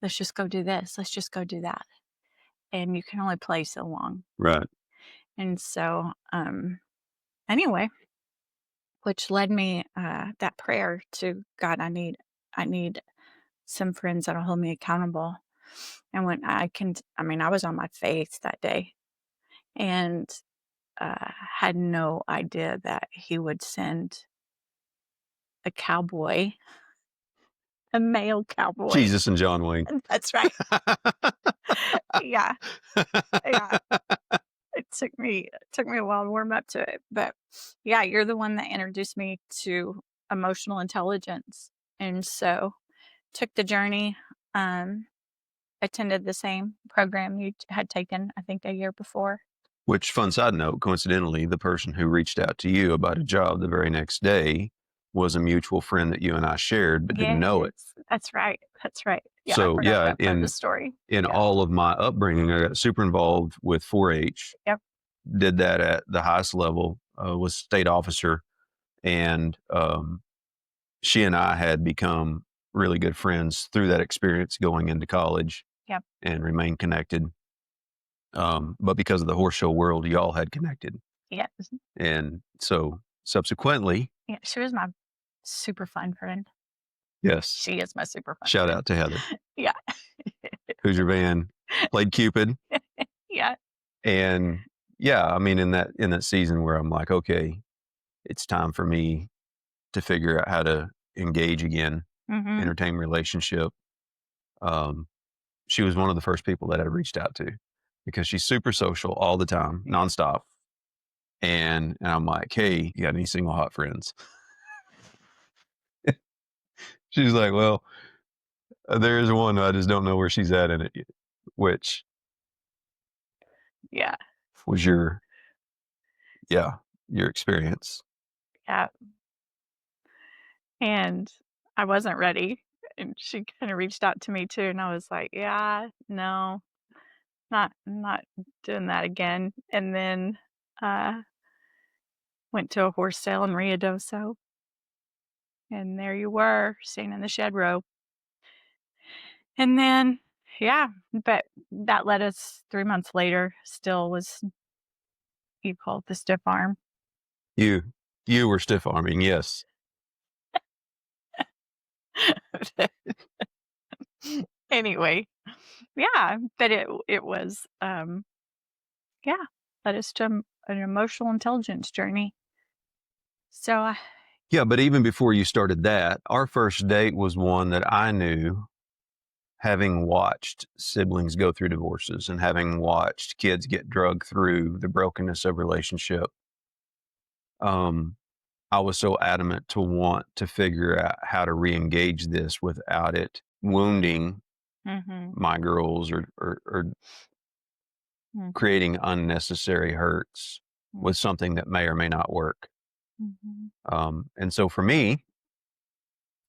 Let's just go do this. Let's just go do that." And you can only play so long. Right. And so, anyway, which led me, that prayer to God, I need some friends that'll hold me accountable. And when I mean, I was on my face that day and, had no idea that he would send a cowboy, a male cowboy. Jesus and John Wayne. That's right. Yeah, yeah. It took me a while to warm up to it, but yeah, you're the one that introduced me to emotional intelligence, and so took the journey, um, attended the same program you had taken, I think, a year before. Which, fun side note, coincidentally, the person who reached out to you about a job the very next day was a mutual friend that you and I shared, but didn't know it. Yes, that's right, that's right. Yeah, I So, forgot yeah, that part of the story. in Yeah, all of my upbringing, I got super involved with 4-H, yep, did that at the highest level, was state officer, and she and I had become really good friends through that experience going into college yep, and remained connected. But because of the horse show world, y'all had connected. yeah, And so subsequently, yeah, she was my super fun friend. yes, She is my super fun shout friend. out to Heather, Yeah. Hoosier Van, played Cupid. Yeah, And yeah, I mean, in that season where I'm like, okay, it's time for me to figure out how to engage again, mhm, entertain relationship. Um, she was one of the first people that I reached out to because she's super social all the time, yeah, nonstop. And I'm like, hey, you got any single hot friends? She's like, well, there is one. I just don't know where she's at in it yet. Which Yeah. was yeah, your experience. Yeah. And I wasn't ready, and she kinda reached out to me too, and I was like, "Yeah, no, not doing that again." And then, uh, went to a horse sale in Ruidoso, and there you were, staying in the shed row. And then yeah, but that led us 3 months later, still was you call it the stiff arm. You you were stiff arming, yes. Anyway, yeah, but it was, yeah, led us to an emotional intelligence journey. So, Yeah, but even before you started that, our first date was one that I knew, having watched siblings go through divorces and having watched kids get drugged through the brokenness of relationship. Um, I was so adamant to want to figure out how to re-engage this without it wounding mhm, my girls or mhm, creating unnecessary hurts mm, with something that may or may not work. mhm, And so for me,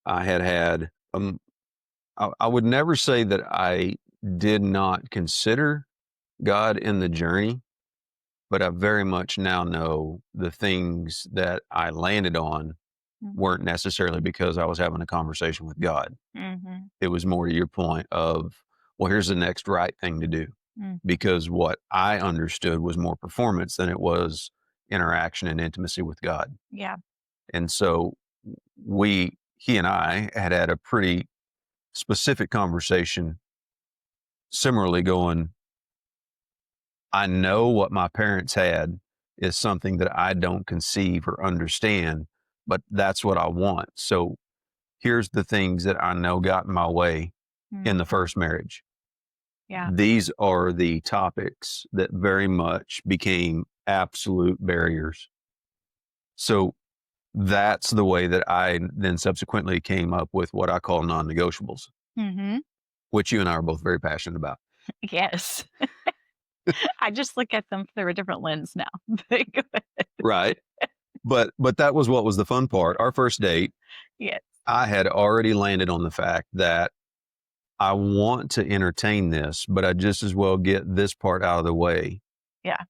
I had I would never say that I did not consider God in the journey, but I very much now know the things that I landed on mhm, weren't necessarily because I was having a conversation with God. mhm, It was more to your point of, well, here's the next right thing to do. mm, Because what I understood was more performance than it was interaction and intimacy with God. yeah, And so he and I had a pretty specific conversation, similarly going, I know what my parents had is something that I don't conceive or understand, but that's what I want. So here's the things that I know got in my way in the mhm, first marriage. yeah, These are the topics that very much became absolute barriers. So that's the way that I then subsequently came up with what I call non negotiables, mhm, which you and I are both very passionate about. yes. I just look at them through a different lens now. But go ahead. Right. But that was what was the fun part. Our first date, Yes, I had already landed on the fact that I want to entertain this, but I just as well get this part out of the way yeah,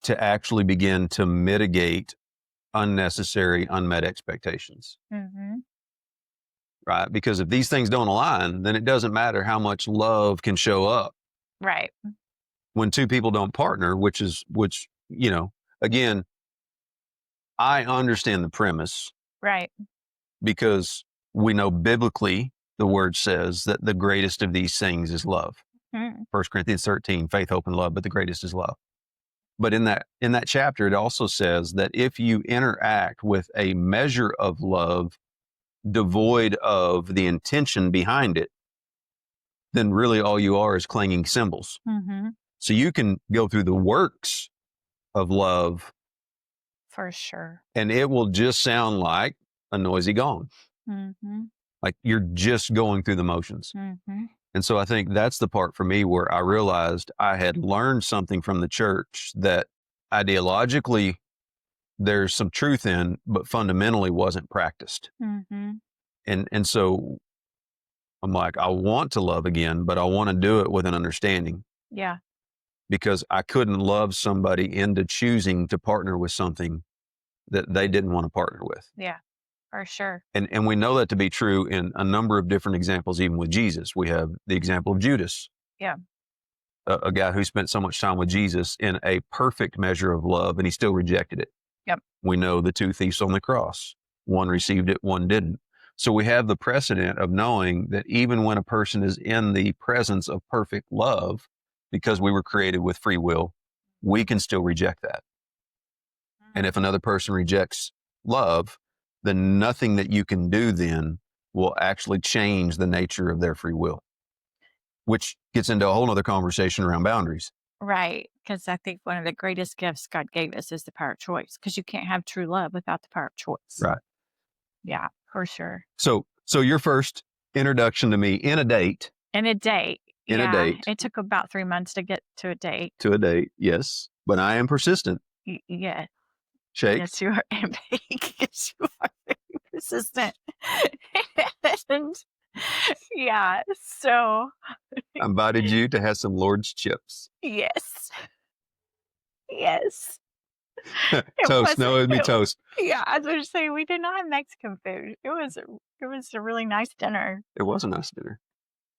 to actually begin to mitigate unnecessary, unmet expectations. mhm, Right. Because if these things don't align, then it doesn't matter how much love can show up right, when two people don't partner, again, I understand the premise right, because we know biblically the word says that the greatest of these things is love. mm, 1 Corinthians 13, faith, hope, and love, but the greatest is love. But in that chapter, it also says that if you interact with a measure of love devoid of the intention behind it, then really all you are is clanging cymbals. mhm, So you can go through the works of love for sure. and it will just sound like a noisy gong. Mhm, Like you're just going through the motions. mhm, And so I think that's the part for me where I realized I had learned something from the church that ideologically there's some truth in, but fundamentally wasn't practiced. mhm, And so I'm like, I want to love again, but I want to do it with an understanding yeah, because I couldn't love somebody into choosing to partner with something that they didn't want to partner with. yeah, for sure. And we know that to be true in a number of different examples, even with Jesus. We have the example of Judas, Yeah, a guy who spent so much time with Jesus in a perfect measure of love, and he still rejected it. yep, We know the two thieves on the cross. One received it, one didn't. So we have the precedent of knowing that even when a person is in the presence of perfect love, because we were created with free will, we can still reject that. And if another person rejects love, then nothing that you can do then will actually change the nature of their free will, which gets into a whole nother conversation around boundaries. Right, because I think one of the greatest gifts God gave us is the power of choice. Because you can't have true love without the power of choice. Right. Yeah, for sure. So your first introduction to me in a date, And a date, in a yeah, date it took about 3 months to get to a date. to a date, yes, but I am persistent. Yeah, Shake. yes, you are, and yes, you are very persistent. And yeah, so I invited you to have some Lord's chips. yes, yes. It Toast. No, wasn't it'd be toast. yeah, I was gonna say we did not have Mexican food. It was a really nice dinner. It was a nice dinner.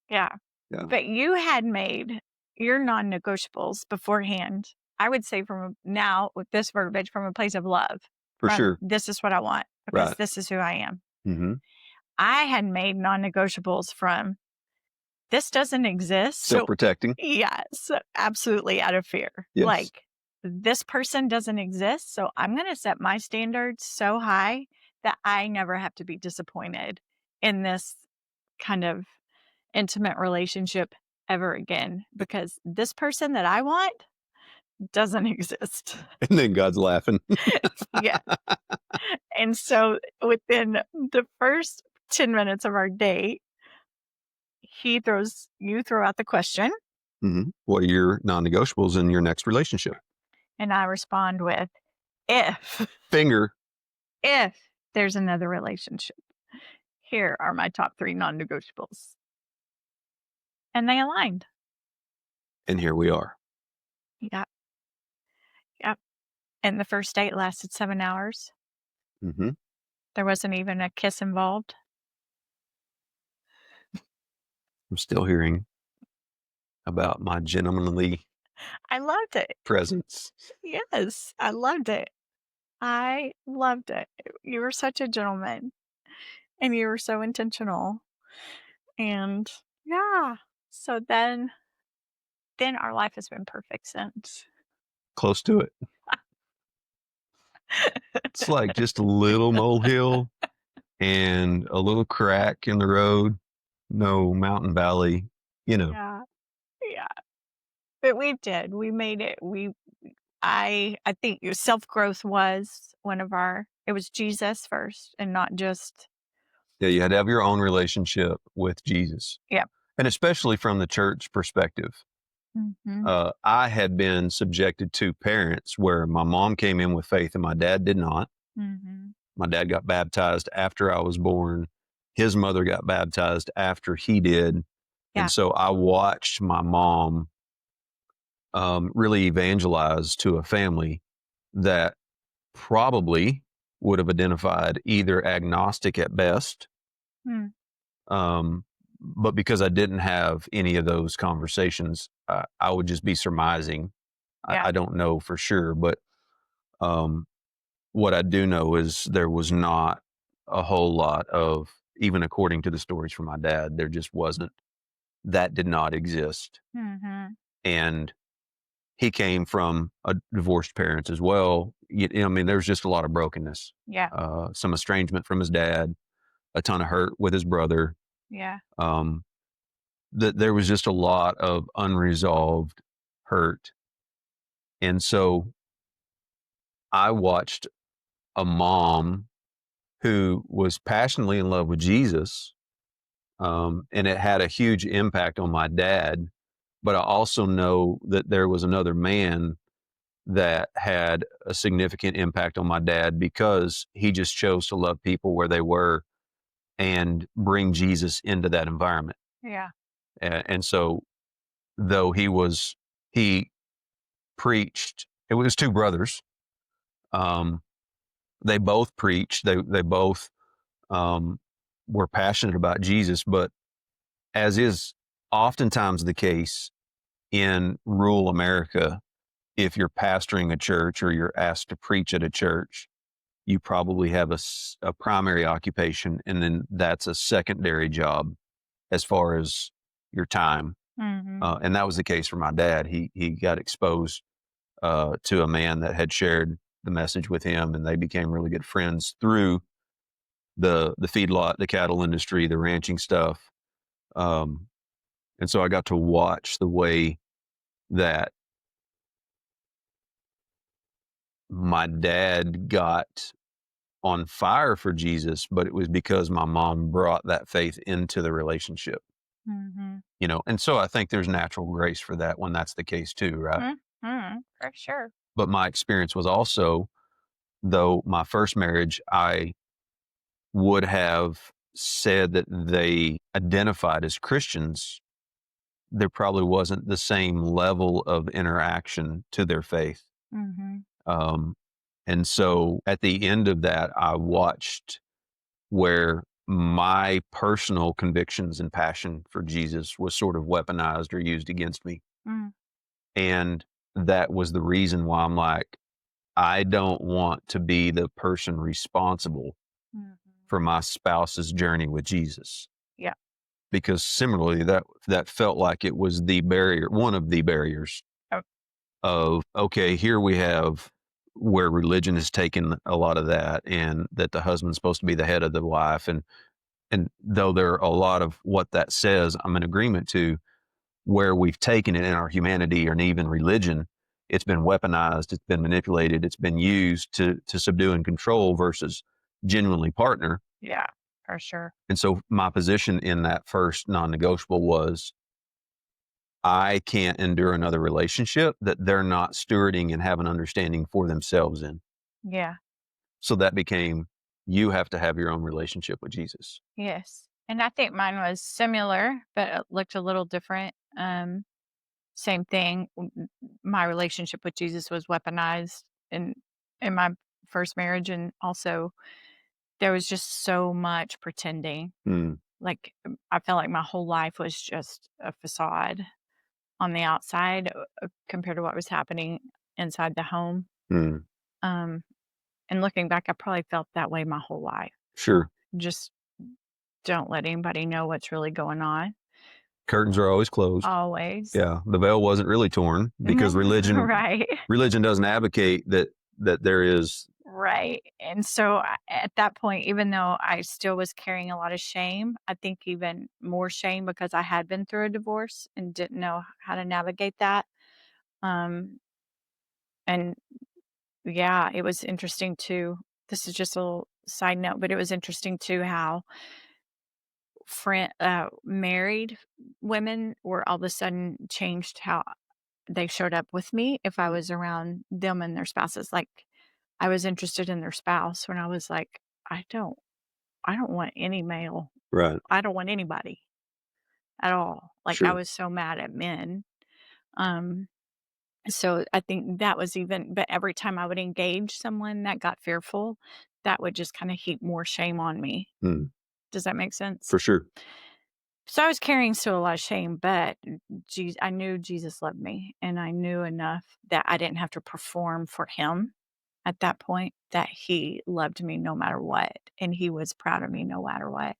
Yeah. Yeah, But you had made your non-negotiables beforehand, I would say from now with this verbiage, from a place of love, for from sure. this is what I want because Right. this is who I am. Hmm. I had made non-negotiables from this doesn't exist. Still So protecting. yes, absolutely out of fear. Yes. Like this person doesn't exist. So I'm going to set my standards so high that I never have to be disappointed in this kind of intimate relationship ever again because this person that I want doesn't exist. And then God's laughing. Yeah. And so within the first 10 minutes of our date, you throw out the question, What are your non-negotiables in your next relationship? and I respond with, if, Finger. if there's another relationship, here are my top 3 non negotiables. And they aligned. And here we are. Yeah. Yep. And the first date lasted 7 hours. Hmm. There wasn't even a kiss involved. I'm still hearing about my gentlemanly I loved it. presence. Yes, I loved it. I loved it. You were such a gentleman and you were so intentional. And yeah, so then our life has been perfect since. Close to it. It's like just a little molehill and a little crack in the road. No mountain valley, you know. Yeah. Yeah. But we did. We made it. I think your self-growth was one of our it was Jesus first and not just Yeah, you had to have your own relationship with Jesus. yeah. And especially from the church perspective. Mhm. I had been subjected to parents where my mom came in with faith and my dad did not. Mhm. My dad got baptized after I was born. His mother got baptized after he did. And Yeah. so I watched my mom really evangelize to a family that probably would have identified either agnostic at best, Mm. um, but because I didn't have any of those conversations, I would just be surmising. Yeah. I don't know for sure, but um, what I do know is there was not a whole lot of, even according to the stories from my dad, there just wasn't, that did not exist. Mhm. And he came from a divorced parents as well. I mean, there's just a lot of brokenness, Yeah. some estrangement from his dad, a ton of hurt with his brother. Yeah. Um, that there was just a lot of unresolved hurt. And so I watched a mom who was passionately in love with Jesus. And it had a huge impact on my dad. But I also know that there was another man that had a significant impact on my dad because he just chose to love people where they were and bring Jesus into that environment. Yeah. And so, though he preached, it was two brothers. Um, they both preached, they both um, were passionate about Jesus, but as is oftentimes the case in rural America, if you're pastoring a church or you're asked to preach at a church, you probably have a primary occupation, and then that's a secondary job as far as your time. Mhm. And that was the case for my dad. He got exposed to a man that had shared the message with him, and they became really good friends through the feedlot, the cattle industry, the ranching stuff. Um, and so I got to watch the way that my dad got on fire for Jesus, but it was because my mom brought that faith into the relationship, Mhm. and so I think there's natural grace for that when that's the case too, right? Mhm. For sure. But my experience was also, though my first marriage, I would have said that they identified as Christians, there probably wasn't the same level of interaction to their faith. Mhm. Um, and so at the end of that, I watched where my personal convictions and passion for Jesus was sort of weaponized or used against me. Mm. And that was the reason why I'm like, I don't want to be the person responsible Mhm. for my spouse's journey with Jesus. Yeah. Because similarly, that felt like it was the barrier, one of the barriers Oh, of, okay, here we have where religion has taken a lot of that, and that the husband's supposed to be the head of the wife. And though there are a lot of what that says, I'm in agreement to, where we've taken it in our humanity and even religion, it's been weaponized, it's been manipulated, it's been used to subdue and control versus genuinely partner. yeah. For sure. And so my position in that first non-negotiable was, I can't endure another relationship that they're not stewarding and have an understanding for themselves in. Yeah. So that became, you have to have your own relationship with Jesus. Yes. And I think mine was similar, but it looked a little different. Same thing. My relationship with Jesus was weaponized in my first marriage, and also there was just so much pretending. Mm, Like I felt like my whole life was just a facade on the outside compared to what was happening inside the home. mm, Um, and looking back, I probably felt that way my whole life. sure. Just don't let anybody know what's really going on. Curtains are always closed. Always. Yeah. The veil wasn't really torn because Right. religion doesn't advocate that there is. Right. And so at that point, even though I still was carrying a lot of shame, I think even more shame because I had been through a divorce and didn't know how to navigate that. Um, and yeah, it was interesting too. This is just a little side note, but it was interesting too how married women were all of a sudden changed how they showed up with me if I was around them and their spouses. Like I was interested in their spouse when I was like, I don't I don't want any male. Right. I don't want anybody at all. Like I Sure. was so mad at men. Um, so I think that was even but every time I would engage someone that got fearful, that would just kind of heap more shame on me. Mm, Does that make sense? for sure. So I was carrying still a lot of shame, but I knew Jesus loved me and I knew enough that I didn't have to perform for him at that point, that he loved me no matter what and he was proud of me no matter what.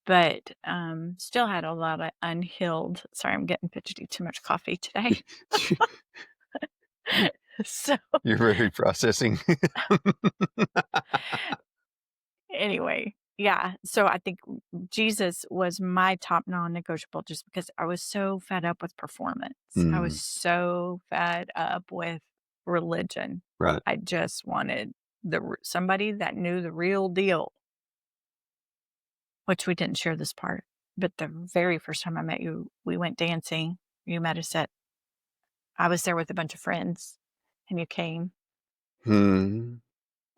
But, still had a lot of unhealed sorry, I'm getting fidgety, too much coffee today. So, You're very processing. anyway, yeah, so I think Jesus was my top non-negotiable just because I was so fed up with performance. I was Mm, so fed up with religion. right. I just wanted somebody that knew the real deal, which we didn't share this part, but the very first time I met you, we went dancing. You met us at I was there with a bunch of friends, and you came, Hmm.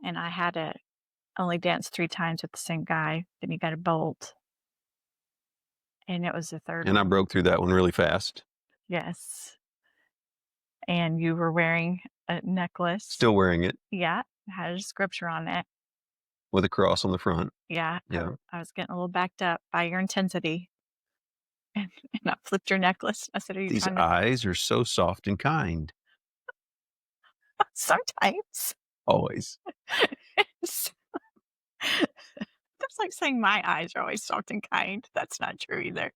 and I had to only dance 3 times with the same guy, then you got a bolt, and it was the 3rd And I one. broke through that one really fast. Yes, and you were wearing a necklace. Still wearing it Yeah, it had a scripture on it. with a cross on the front. Yeah, Yeah. I was getting a little backed up by your intensity, and I flipped your necklace. I said, "Are you These trying to" eyes are so soft and kind. sometimes. Always. It's that's like saying my eyes are always soft and kind. That's not true either.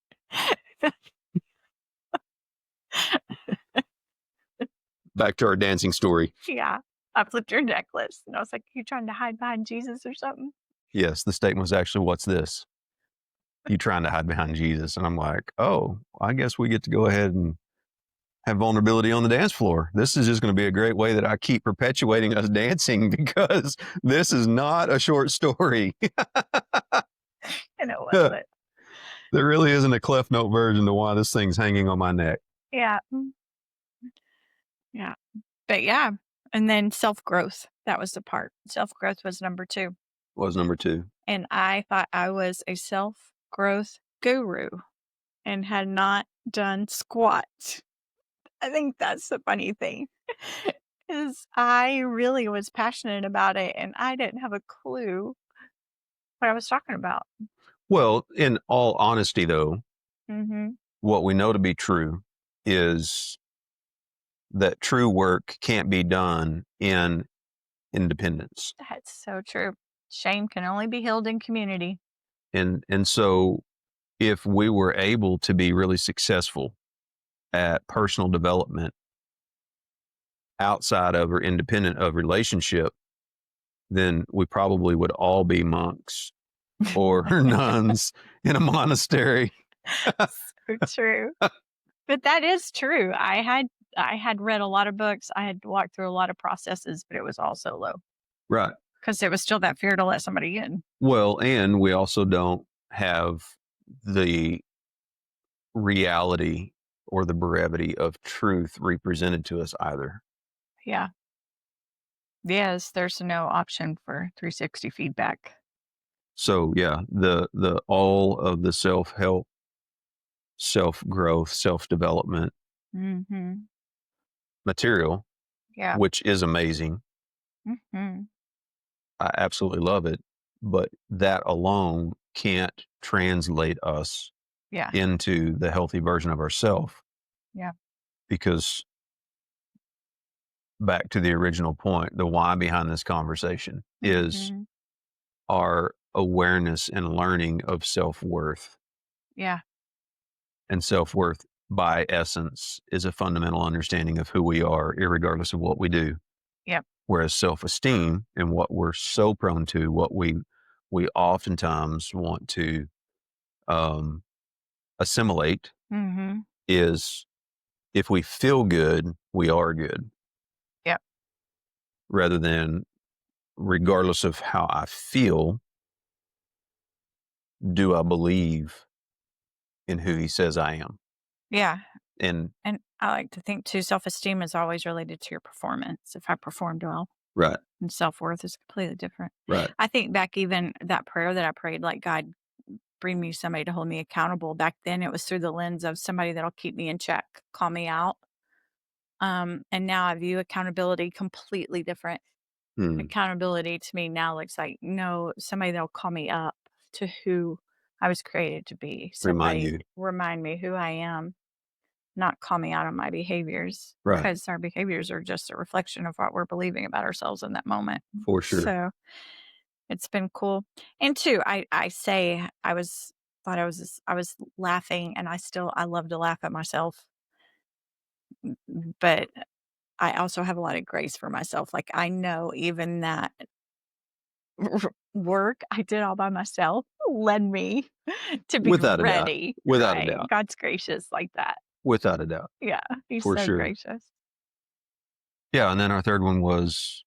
Back to our dancing story. Yeah. I flipped your necklace, and I was like, "You trying to hide behind Jesus or something?" Yes, the statement was actually, "What's this? You trying to hide behind Jesus?" And I'm like, "Oh, I guess we get to go ahead and have vulnerability on the dance floor. This is just going to be a great way that I keep perpetuating us dancing because this is not a short story. And it There wasn't. really isn't a Clef Note version to why this thing's hanging on my neck. Yeah. Yeah. But yeah. And then self-growth. That was the part. Self-growth was number 2. Was number 2. And I thought I was a self-growth guru and had not done squat. I think that's the funny thing is I really was passionate about it and I didn't have a clue what I was talking about. Well, in all honesty, though, Mhm. what we know to be true is that true work can't be done in independence. That's so true. Shame can only be healed in community. And so if we were able to be really successful at personal development outside of or independent of relationship, then we probably would all be monks or nuns in a monastery. So true. But that is true. I had read a lot of books. I had walked through a lot of processes, but it was all solo Right. because there was still that fear to let somebody in. Well, and we also don't have the reality or the brevity of truth represented to us either. Yeah. Yes, there's no option for 360 feedback. So yeah, the all of the self-help, self-growth, self-development Mhm. material, Yeah. which is amazing. Mhm. I absolutely love it, but that alone can't translate us Yeah. into the healthy version of ourself Yeah. because back to the original point, the why behind this conversation is Mhm. our awareness and learning of self-worth. Yeah. And self-worth by essence is a fundamental understanding of who we are, irregardless of what we do. Yep. Whereas self-esteem and what we're so prone to, what we oftentimes want to um, assimilate Mhm. is if we feel good, we are good, Yep. rather than regardless of how I feel, do I believe in who he says I am? Yeah. And And I like to think too, self-esteem is always related to your performance. If I performed well, right, and self-worth is completely different. right. I think back even that prayer that I prayed, like, God, bring me somebody to hold me accountable. Back then, it was through the lens of somebody that'll keep me in check, call me out. And now I view accountability completely different. Hmm. Accountability to me now looks like, no, somebody that'll call me up to who I was created to be. Remind Somebody you. remind me who I am, not call me out on my behaviors Right. because our behaviors are just a reflection of what we're believing about ourselves in that moment. For sure. So it's been cool. And two, I say I was laughing and I love to laugh at myself, but I also have a lot of grace for myself. Like I know even that work I did all by myself led me to be Without a doubt. ready, Without a right? doubt. God's gracious like that. Without a doubt. Yeah, he's For so sure. gracious. Yeah. And then our third one was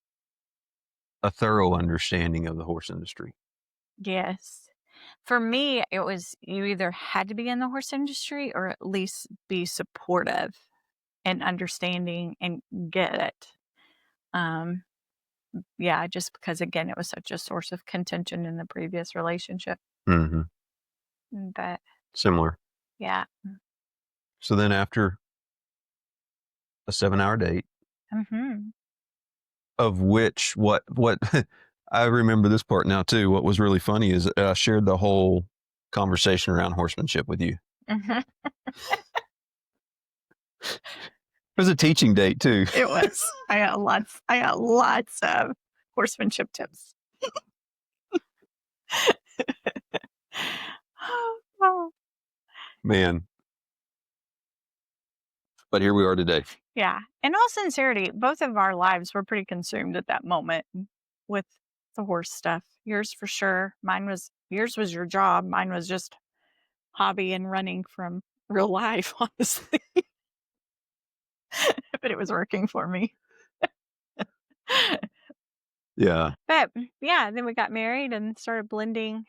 a thorough understanding of the horse industry. Yes. For me, it was you either had to be in the horse industry or at least be supportive and understanding and get it. Um, yeah, just because again, it was such a source of contention in the previous relationship. Hmm. But Similar. yeah. So then after a 7-hour date, Hmm. of which what I remember this part now too. What was really funny is I shared the whole conversation around horsemanship with you. Hmm. It was a teaching date too. It was. I got lots of horsemanship tips. Oh, Man, but here we are today. yeah. In all sincerity, both of our lives were pretty consumed at that moment with the horse stuff. Yours for sure. Yours was your job. Mine was just hobby and running from real life, honestly. but it was working for me. Yeah. But, yeah, then we got married and started blending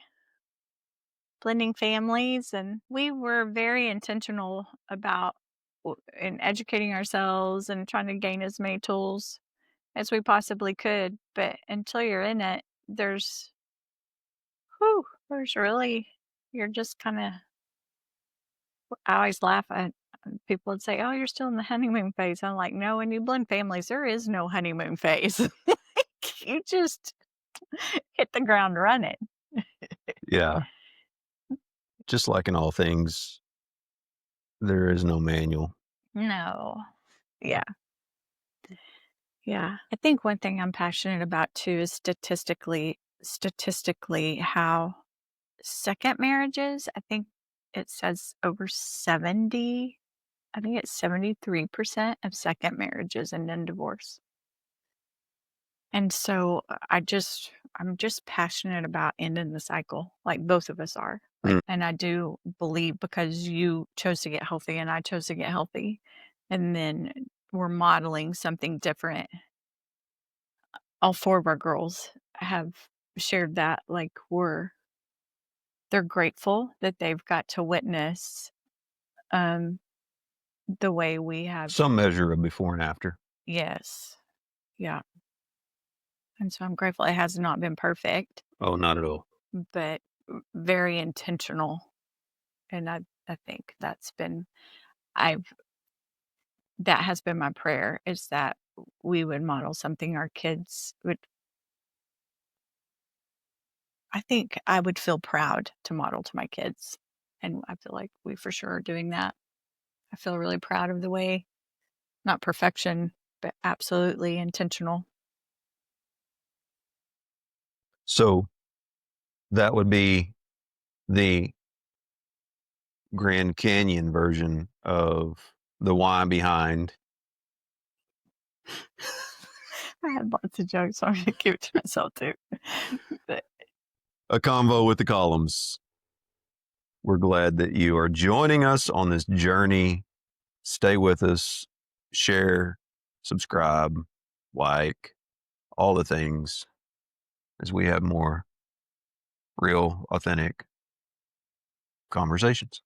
families, and we were very intentional about in educating ourselves and trying to gain as many tools as we possibly could, but until you're in it, there's really you're just kinda I always laugh at people would say, "Oh, you're still in the honeymoon phase." I'm like, "No, when you blend families, there is no honeymoon phase." Like, you just hit the ground running. Yeah. Just like in all things, there is no manual. No. Yeah, yeah. I think one thing I'm passionate about too is statistically how second marriages, I think it says over 70 I think it's 73% of second marriages end in divorce. And so I'm just passionate about ending the cycle, like both of us are. Like, Mm. and I do believe because you chose to get healthy and I chose to get healthy, and then we're modeling something different. All four of our girls have shared that, like they're grateful that they've got to witness um the way we have. Some measure of before and after. Yes. Yeah. And so I'm grateful it has not been perfect, Oh, not at all. but very intentional. And I think I've that has been my prayer is that we would model something our kids would I think I would feel proud to model to my kids. And I feel like we for sure are doing that. I feel really proud of the way, not perfection, but absolutely intentional. So that would be the Grand Canyon version of the why behind I had lots of jokes, so I'm gonna keep it to myself too. But a convo with the columns. We're glad that you are joining us on this journey. Stay with us, share, subscribe, like, all the things as we have more real, authentic conversations.